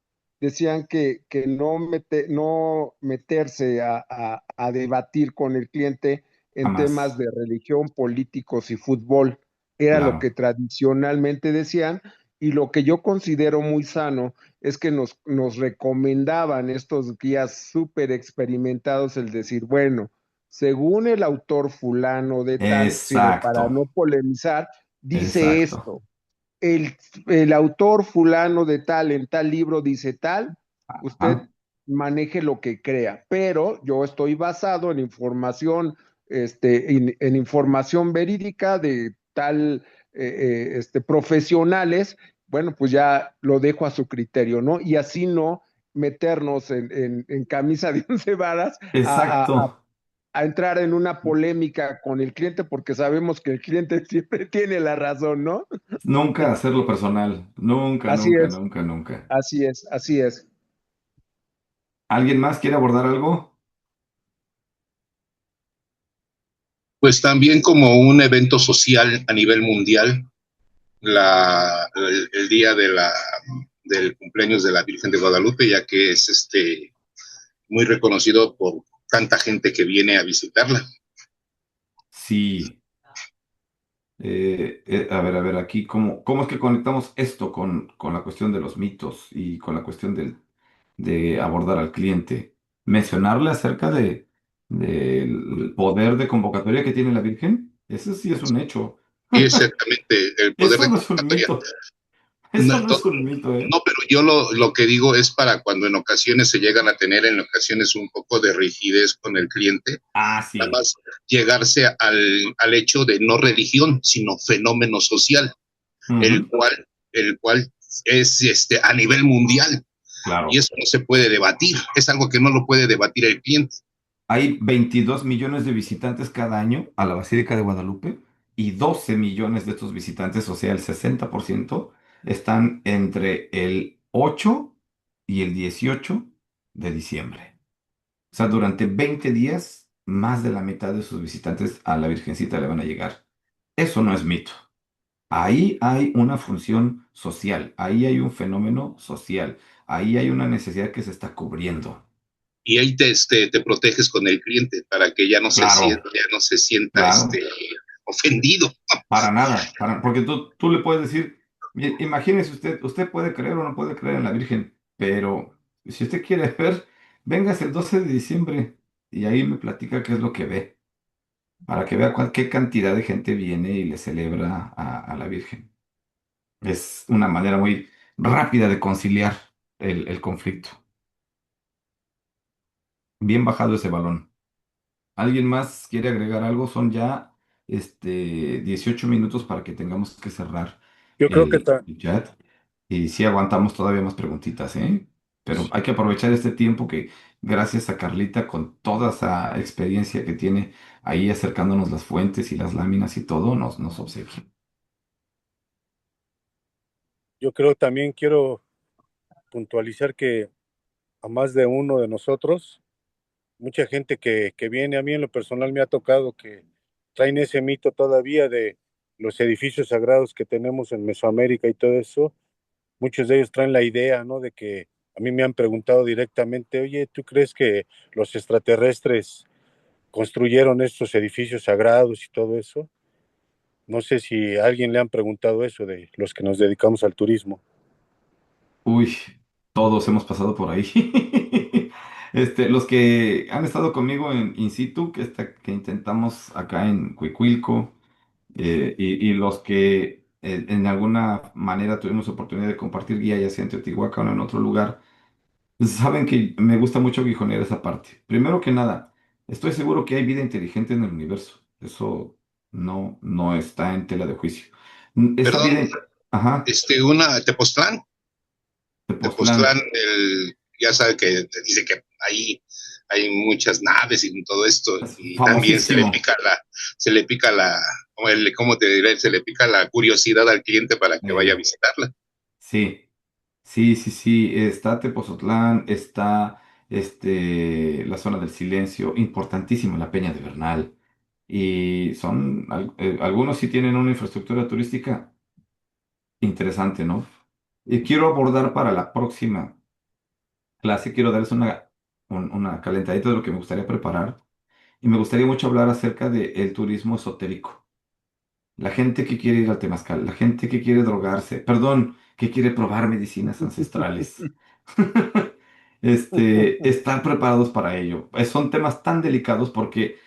decían que no meterse a debatir con el cliente en temas Jamás, de religión, políticos y fútbol. Era lo que claro. tradicionalmente decían, y lo que yo considero muy sano es que nos recomendaban estos guías súper experimentados el decir, bueno, según el autor fulano de tal, para Exacto, no polemizar, dice exacto. esto. El, el autor fulano de tal en tal libro dice tal, usted Ajá, maneje lo que crea, pero yo estoy basado en información, en información verídica de tal, profesionales, bueno, pues ya lo dejo a su criterio, ¿no? Y así no meternos en camisa de once varas a, a, exacto. a entrar en una polémica con el cliente, porque sabemos que el cliente siempre tiene la razón, ¿no? Nunca hacerlo personal, nunca, Así nunca, es, nunca, nunca. así es, así es. ¿Alguien más quiere abordar algo? Pues también como un evento social a nivel mundial, el día del cumpleaños de la Virgen de Guadalupe, ya que es muy reconocido por tanta gente que viene a visitarla. Sí. A ver, aquí, ¿cómo es que conectamos esto con la cuestión de los mitos y con la cuestión de abordar al cliente? Mencionarle acerca del poder de convocatoria que tiene la Virgen, eso sí es un hecho. Y exactamente el poder Eso de no es un convocatoria. mito. No, Eso no es un mito, ¿eh? no, pero yo lo que digo es para cuando en ocasiones se llegan a tener en ocasiones un poco de rigidez con el cliente, Ah, nada sí, más llegarse al hecho de no religión, sino fenómeno social, el ujú, cual, el cual es a nivel mundial y claro. eso no se puede debatir, es algo que no lo puede debatir el cliente. Hay 22 millones de visitantes cada año a la Basílica de Guadalupe y 12 millones de estos visitantes, o sea, el 60%, están entre el 8 y el 18 de diciembre. O sea, durante 20 días, más de la mitad de sus visitantes a la Virgencita le van a llegar. Eso no es mito. Ahí hay una función social, ahí hay un fenómeno social, ahí hay una necesidad que se está cubriendo. Y ahí te proteges con el cliente para que Claro, ya no se sienta claro. ofendido. Para nada, porque tú le puedes decir, Imagínese usted, usted puede creer o no puede creer en la Virgen, pero si usted quiere ver, véngase el 12 de diciembre y ahí me platica qué es lo que ve, para que vea qué cantidad de gente viene y le celebra a la Virgen. Es una manera muy rápida de conciliar el conflicto. Bien bajado ese balón. ¿Alguien más quiere agregar algo? Son ya 18 minutos para que tengamos que cerrar Yo creo que el chat. Y sí aguantamos todavía más preguntitas, ¿eh? Pero hay que aprovechar este tiempo que gracias a Carlita con toda esa experiencia que tiene ahí acercándonos las fuentes y las láminas y todo, nos obsequia. yo creo también quiero puntualizar que a más de uno de nosotros, mucha gente que viene, a mí en lo personal me ha tocado que traen ese mito todavía de los edificios sagrados que tenemos en Mesoamérica y todo eso. Muchos de ellos traen la idea, ¿no? De que a mí me han preguntado directamente, oye, ¿tú crees que los extraterrestres construyeron estos edificios sagrados y todo eso? No sé si a alguien le han preguntado eso de los que nos dedicamos al turismo. Uy, todos hemos pasado por ahí. Los que han estado conmigo en in situ, que intentamos acá en Cuicuilco, y los que en alguna manera tuvimos oportunidad de compartir guía, ya sea en Teotihuacán o en otro lugar, saben que me gusta mucho guijonear esa parte. Primero que nada, estoy seguro que hay vida inteligente en el universo. Eso no está en tela de juicio. Esa Perdón, vida, ajá, una Tepoztlán, Tepoztlán, Tepoztlán, ya sabe que dice que ahí hay muchas naves y todo esto, es y también famosísimo. se le pica ¿cómo te diré? Se le pica la curiosidad al cliente para que vaya a Eh, visitarla. sí, sí, sí, sí. Está Tepozotlán, está la zona del silencio, importantísimo la Peña de Bernal. Y algunos sí tienen una infraestructura turística interesante, ¿no? Y quiero abordar para la próxima clase, quiero darles una calentadita de lo que me gustaría preparar. Y me gustaría mucho hablar acerca del turismo esotérico. La gente que quiere ir al temazcal, la gente que quiere drogarse, perdón, que quiere probar medicinas ancestrales. Estar preparados para ello. Son temas tan delicados porque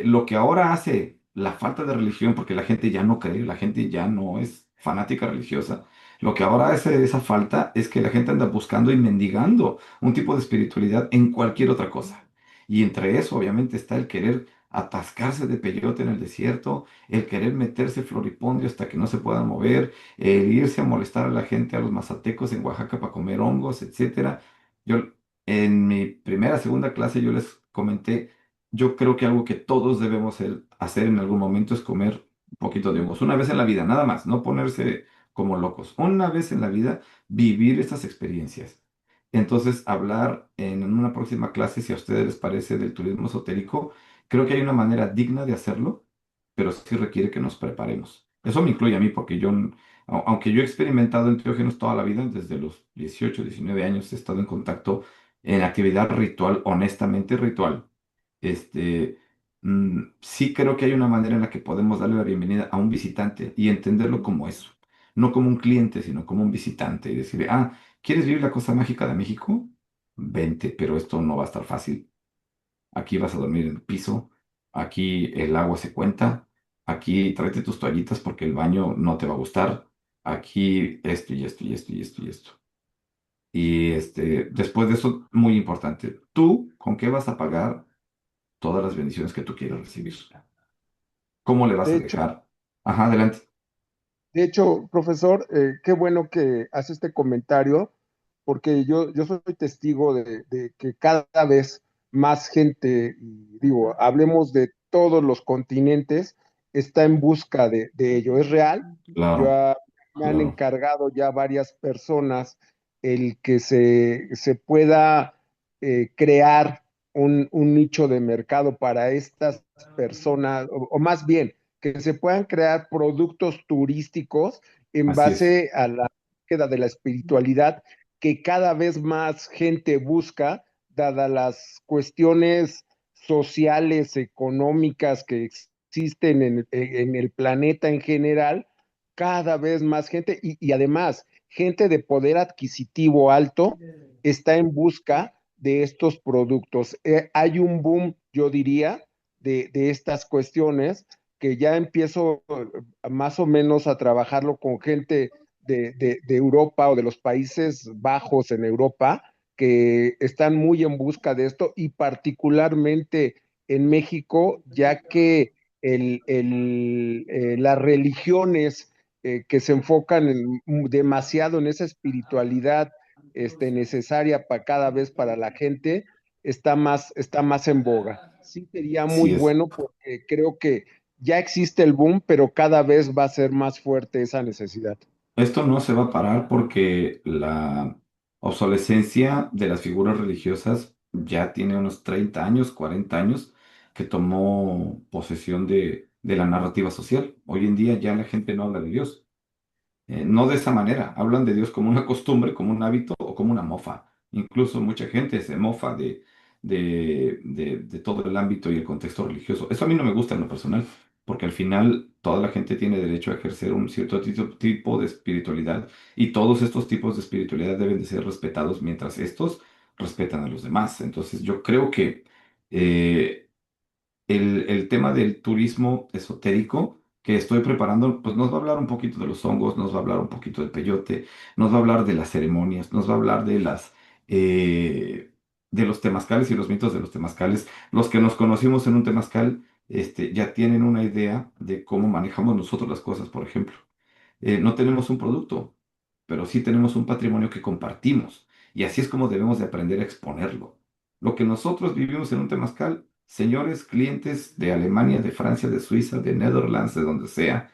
lo que ahora hace la falta de religión, porque la gente ya no cree, la gente ya no es fanática religiosa, lo que ahora hace esa falta es que la gente anda buscando y mendigando un tipo de espiritualidad en cualquier otra cosa. Y entre eso, obviamente, está el querer atascarse de peyote en el desierto, el querer meterse floripondio hasta que no se puedan mover, el irse a molestar a la gente, a los mazatecos en Oaxaca para comer hongos, etcétera. Yo en mi primera, segunda clase yo les comenté, yo creo que algo que todos debemos hacer en algún momento es comer un poquito de hongos, una vez en la vida, nada más, no ponerse como locos, una vez en la vida vivir estas experiencias. Entonces, hablar en una próxima clase, si a ustedes les parece, del turismo esotérico, creo que hay una manera digna de hacerlo, pero sí requiere que nos preparemos. Eso me incluye a mí, porque aunque yo he experimentado enteógenos toda la vida, desde los 18, 19 años he estado en contacto en actividad ritual, honestamente ritual. Este, sí creo que hay una manera en la que podemos darle la bienvenida a un visitante y entenderlo como eso, no como un cliente, sino como un visitante y decirle, ¿quieres vivir la cosa mágica de México? Vente, pero esto no va a estar fácil. aquí vas a dormir en el piso, aquí el agua se cuenta, aquí tráete tus toallitas porque el baño no te va a gustar, aquí esto y esto y esto y esto y esto. Y después de eso, muy importante, ¿tú con qué vas a pagar todas las bendiciones que tú quieras recibir? ¿Cómo le vas De a hecho, dejar? Ajá, adelante. De hecho, profesor, qué bueno que hace este comentario, porque yo soy testigo de que cada vez más gente, y digo, hablemos de todos los continentes, está en busca de ello. Es real. Yo, Claro, me han claro. encargado ya varias personas el que se pueda crear un nicho de mercado para estas personas, o más bien, que se puedan crear productos turísticos en Así es, base a la búsqueda de la espiritualidad que cada vez más gente busca, dadas las cuestiones sociales, económicas que existen en el planeta en general, cada vez más gente y además gente de poder adquisitivo alto está en busca de estos productos. Hay un boom, yo diría, de estas cuestiones que ya empiezo más o menos a trabajarlo con gente de Europa o de los Países Bajos en Europa que están muy en busca de esto y particularmente en México, ya que las religiones que se enfocan demasiado en esa espiritualidad necesaria para cada vez para la gente, está más en boga. Sí sería muy así es. bueno porque creo que ya existe el boom, pero cada vez va a ser más fuerte esa necesidad. Esto no se va a parar porque la obsolescencia de las figuras religiosas ya tiene unos 30 años, 40 años, que tomó posesión de la narrativa social. Hoy en día ya la gente no habla de Dios. No de esa manera, hablan de Dios como una costumbre, como un hábito o como una mofa. Incluso mucha gente se mofa de todo el ámbito y el contexto religioso. Eso a mí no me gusta en lo personal, porque al final toda la gente tiene derecho a ejercer un cierto tipo de espiritualidad y todos estos tipos de espiritualidad deben de ser respetados mientras estos respetan a los demás. Entonces yo creo que eh, el tema del turismo esotérico que estoy preparando, pues nos va a hablar un poquito de los hongos, nos va a hablar un poquito del peyote, nos va a hablar de las ceremonias, nos va a hablar eh, de los temazcales y los mitos de los temazcales. Los que nos conocimos en un temazcal, ya tienen una idea de cómo manejamos nosotros las cosas, por ejemplo. No tenemos un producto, pero sí tenemos un patrimonio que compartimos. Y así es como debemos de aprender a exponerlo. Lo que nosotros vivimos en un temazcal, señores clientes de Alemania, de Francia, de Suiza, de Netherlands, de donde sea,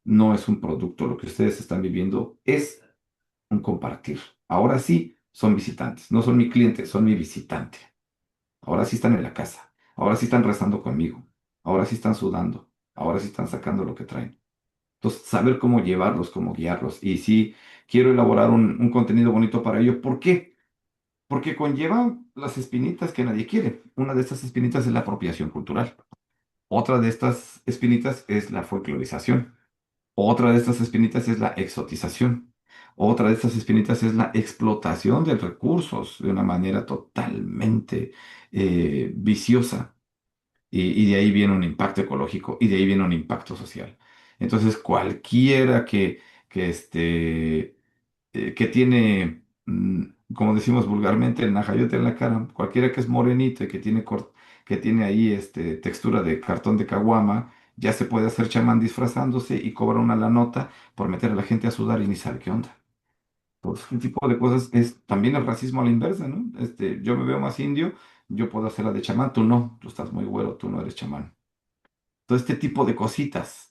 no es un producto. Lo que ustedes están viviendo es un compartir. Ahora sí son visitantes, no son mi cliente, son mi visitante. Ahora sí están en la casa. Ahora sí están rezando conmigo. Ahora sí están sudando. Ahora sí están sacando lo que traen. Entonces, saber cómo llevarlos, cómo guiarlos. Y si quiero elaborar un contenido bonito para ello, ¿por qué? Porque conlleva las espinitas que nadie quiere. Una de estas espinitas es la apropiación cultural. Otra de estas espinitas es la folclorización. Otra de estas espinitas es la exotización. Otra de estas espinitas es la explotación de recursos de una manera totalmente viciosa. Y de ahí viene un impacto ecológico y de ahí viene un impacto social. Entonces, cualquiera que tiene, como decimos vulgarmente, el najayote en la cara, cualquiera que es morenito y que tiene ahí textura de cartón de caguama, ya se puede hacer chamán disfrazándose y cobra una la nota por meter a la gente a sudar y ni sabe qué onda. Pues un tipo de cosas es también el racismo a la inversa, ¿no? Yo me veo más indio, yo puedo hacer la de chamán, tú no, tú estás muy güero, tú no eres chamán. Todo este tipo de cositas,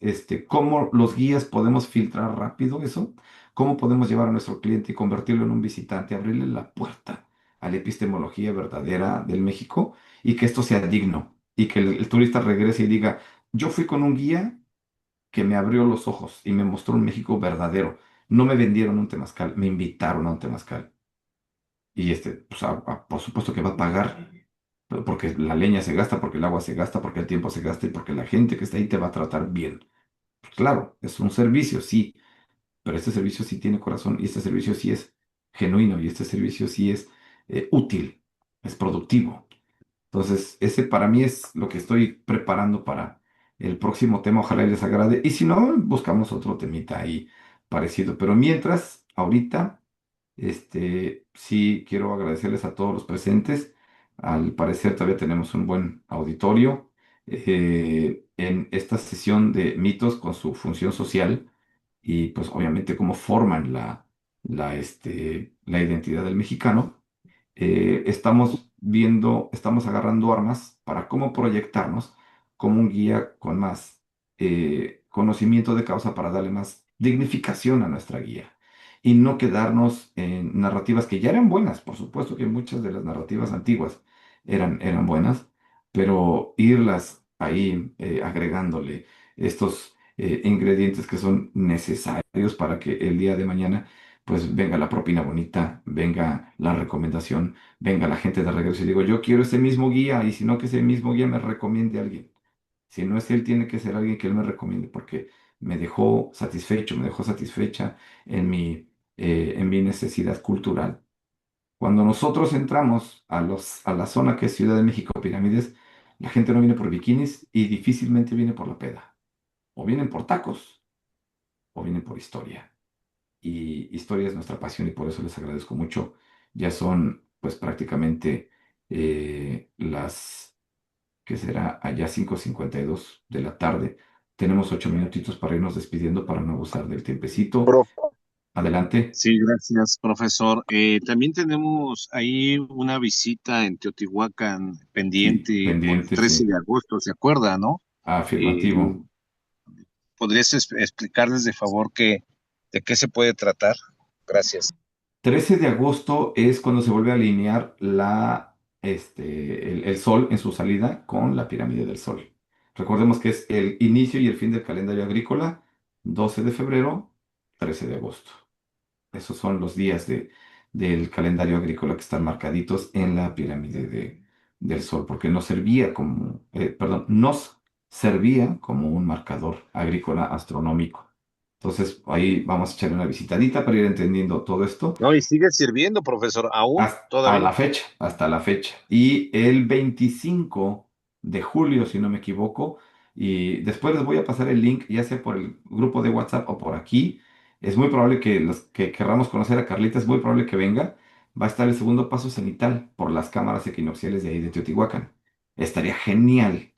¿cómo los guías podemos filtrar rápido eso? ¿Cómo podemos llevar a nuestro cliente y convertirlo en un visitante, abrirle la puerta a la epistemología verdadera del México y que esto sea digno y que el turista regrese y diga, yo fui con un guía que me abrió los ojos y me mostró un México verdadero. No me vendieron un temazcal, me invitaron a un temazcal. Y pues, por supuesto que va a pagar, porque la leña se gasta, porque el agua se gasta, porque el tiempo se gasta y porque la gente que está ahí te va a tratar bien. Pues claro, es un servicio, sí, pero este servicio sí tiene corazón y este servicio sí es genuino y este servicio sí es útil, es productivo. Entonces, ese para mí es lo que estoy preparando para el próximo tema. Ojalá y les agrade. Y si no, buscamos otro temita ahí parecido. Pero mientras, ahorita, sí quiero agradecerles a todos los presentes. Al parecer todavía tenemos un buen auditorio en esta sesión de mitos con su función social y pues obviamente cómo forman la identidad del mexicano. Estamos viendo, estamos agarrando armas para cómo proyectarnos como un guía con más conocimiento de causa para darle más dignificación a nuestra guía y no quedarnos en narrativas que ya eran buenas. Por supuesto que muchas de las narrativas antiguas eran buenas, pero irlas ahí agregándole estos ingredientes que son necesarios para que el día de mañana pues venga la propina bonita, venga la recomendación, venga la gente de regreso y digo, yo quiero ese mismo guía y si no que ese mismo guía me recomiende a alguien. Si no es él, tiene que ser alguien que él me recomiende porque me dejó satisfecho, me dejó satisfecha en mi necesidad cultural. Cuando nosotros entramos a la zona que es Ciudad de México, Pirámides, la gente no viene por bikinis y difícilmente viene por la peda. O vienen por tacos o vienen por historia. Y historia es nuestra pasión y por eso les agradezco mucho. Ya son pues prácticamente las que será allá 5:52 de la tarde. Tenemos 8 minutitos para irnos despidiendo para no abusar del tiempecito. Prof. Adelante. Sí, gracias, profesor. También tenemos ahí una visita en Teotihuacán Sí, pendiente por el pendiente, 13 sí. de agosto, ¿se acuerda, no? Eh, Afirmativo. ¿Podrías explicarles de favor de qué se puede tratar? Gracias. 13 de agosto es cuando se vuelve a alinear el Sol en su salida con la pirámide del Sol. Recordemos que es el inicio y el fin del calendario agrícola, 12 de febrero, 13 de agosto. Esos son los días del calendario agrícola que están marcaditos en la pirámide del Sol, porque nos servía como un marcador agrícola astronómico. Entonces, ahí vamos a echarle una visitadita para ir entendiendo todo esto No, y sigue sirviendo, profesor, aún, hasta todavía. la fecha, hasta la fecha. Y el 25 de julio, si no me equivoco, y después les voy a pasar el link, ya sea por el grupo de WhatsApp o por aquí. Es muy probable que los que querramos conocer a Carlita, es muy probable que venga. Va a estar el segundo paso cenital por las cámaras equinocciales de ahí de Teotihuacán. Estaría genial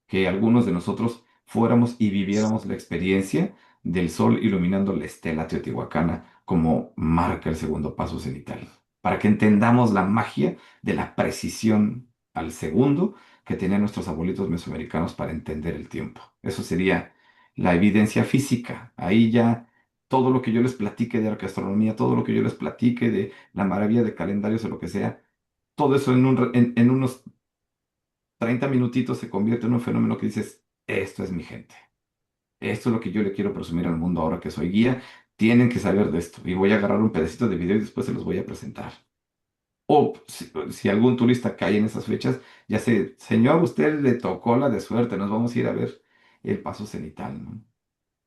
que algunos de nosotros fuéramos y viviéramos la experiencia del sol iluminando la estela teotihuacana como marca el segundo paso cenital, para que entendamos la magia de la precisión al segundo que tenían nuestros abuelitos mesoamericanos para entender el tiempo. Eso sería la evidencia física. Ahí ya todo lo que yo les platique de arqueastronomía, todo lo que yo les platique de la maravilla de calendarios o lo que sea, todo eso en unos 30 minutitos se convierte en un fenómeno que dices, esto es mi gente, esto es lo que yo le quiero presumir al mundo ahora que soy guía, tienen que saber de esto y voy a agarrar un pedacito de video y después se los voy a presentar. O si algún turista cae en esas fechas, ya sé, señor, usted le tocó la de suerte, nos vamos a ir a ver el paso cenital, ¿no?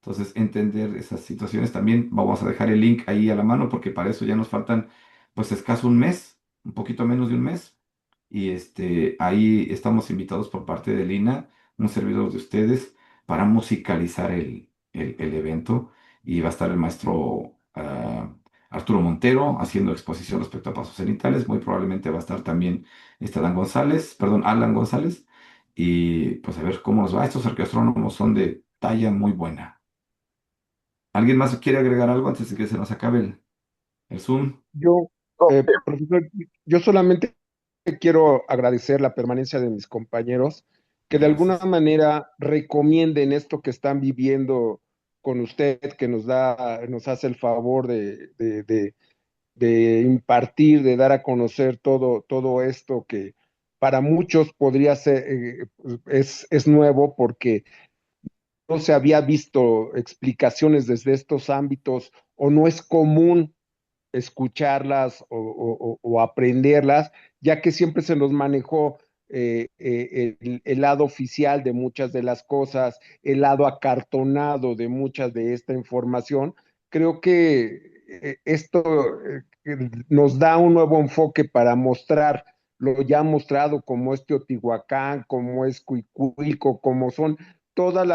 Entonces, entender esas situaciones también, vamos a dejar el link ahí a la mano porque para eso ya nos faltan pues escaso un mes, un poquito menos de un mes. Y ahí estamos invitados por parte de Lina, un servidor de ustedes, para musicalizar el evento. Y va a estar el maestro Arturo Montero haciendo exposición respecto a pasos cenitales. Muy probablemente va a estar también Alan González. Y pues a ver cómo nos va. Estos arqueastrónomos son de talla muy buena. ¿Alguien más quiere agregar algo antes de que se nos acabe el Zoom? Yo, profesor, yo solamente quiero agradecer la permanencia de mis compañeros, que de alguna Gracias. manera recomienden esto que están viviendo con usted, que nos hace el favor de impartir, de dar a conocer todo esto que para muchos podría ser, es nuevo porque no se había visto explicaciones desde estos ámbitos o no es común escucharlas o aprenderlas, ya que siempre se nos manejó el lado oficial de muchas de las cosas, el lado acartonado de muchas de esta información. Creo que esto nos da un nuevo enfoque para mostrar lo ya mostrado, como es Teotihuacán, como es Cuicuilco, como son todos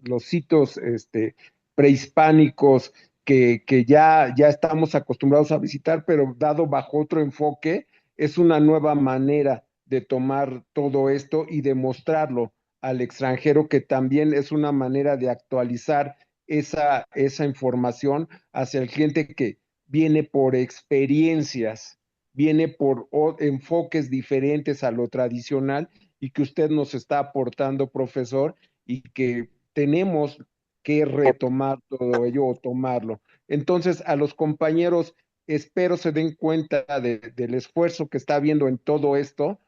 los sitios prehispánicos que ya estamos acostumbrados a visitar, pero dado bajo otro enfoque, es una nueva manera de tomar todo esto y de mostrarlo al extranjero, que también es una manera de actualizar esa información hacia el cliente que viene por experiencias, viene por enfoques diferentes a lo tradicional y que usted nos está aportando, profesor, y que tenemos que retomar todo ello o tomarlo. Entonces, a los compañeros, espero se den cuenta del esfuerzo que está habiendo en todo esto,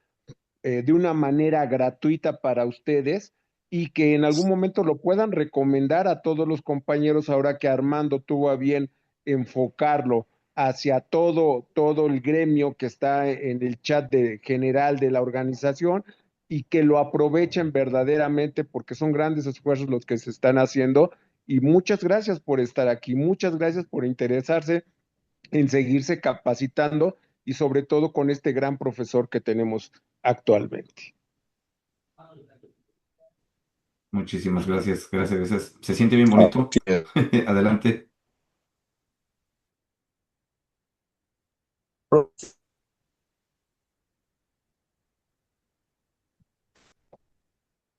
de una manera gratuita para ustedes y que en algún momento lo puedan recomendar a todos los compañeros ahora que Armando tuvo a bien enfocarlo hacia todo el gremio que está en el chat general de la organización y que lo aprovechen verdaderamente porque son grandes esfuerzos los que se están haciendo y muchas gracias por estar aquí, muchas gracias por interesarse en seguirse capacitando y sobre todo con este gran profesor que tenemos actualmente. Muchísimas gracias, gracias, gracias. Se siente bien bonito. Adelante.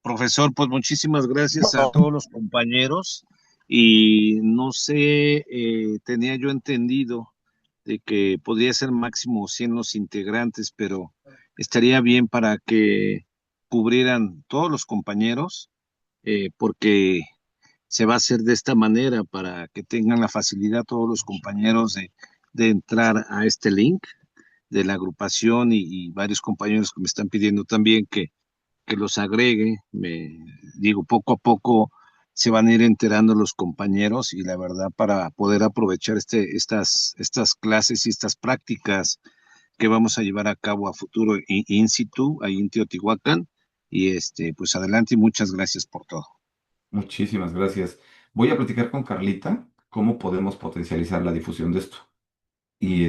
Profesor, pues muchísimas gracias a todos los compañeros y no sé, tenía yo entendido de que podría ser máximo 100 los integrantes, pero estaría bien para que cubrieran todos los compañeros, porque se va a hacer de esta manera para que tengan la facilidad todos los compañeros de entrar a este link de la agrupación y varios compañeros que me están pidiendo también que los agregue. Me digo, poco a poco se van a ir enterando los compañeros y la verdad para poder aprovechar estas clases y estas prácticas que vamos a llevar a cabo a futuro in situ, ahí en Teotihuacán. Y pues adelante y muchas gracias por todo. Muchísimas gracias. Voy a platicar con Carlita cómo podemos potencializar la difusión de esto. Y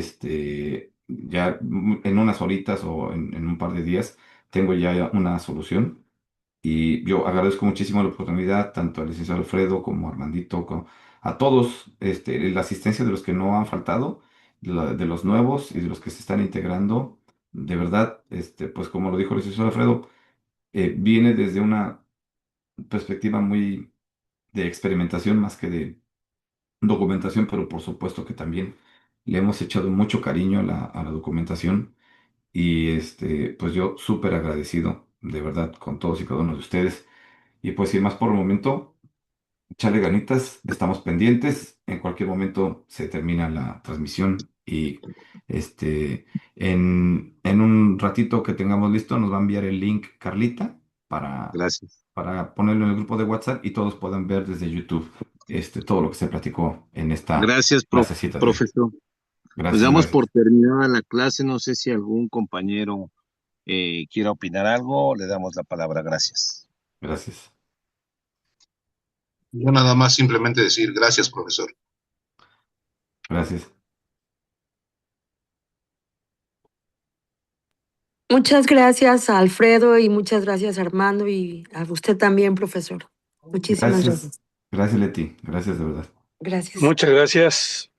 ya en unas horitas o en un par de días tengo ya una solución. Y yo agradezco muchísimo la oportunidad, tanto al licenciado Alfredo como a Armandito, a todos, la asistencia de los que no han faltado, de los nuevos y de los que se están integrando. De verdad, pues como lo dijo el licenciado Alfredo, viene desde una perspectiva muy de experimentación más que de documentación, pero por supuesto que también le hemos echado mucho cariño a la documentación y pues yo súper agradecido, de verdad, con todos y cada uno de ustedes. Y pues sin más por el momento, echarle ganitas, estamos pendientes, en cualquier momento se termina la transmisión y en un ratito que tengamos listo nos va a enviar el link Carlita para, Gracias. para ponerlo en el grupo de WhatsApp y todos puedan ver desde YouTube todo lo que se platicó en esta Gracias, clasecita de hoy. profesor. Pues Gracias, damos por gracias, terminada la clase. No sé si algún compañero quiera opinar algo. Le damos la palabra. Gracias. gracias, Yo nada más simplemente decir gracias, profesor. gracias. Muchas gracias a Alfredo y muchas gracias a Armando y a usted también, profesor. Muchísimas Gracias, gracias. gracias Leti, gracias de verdad. Gracias. Muchas gracias.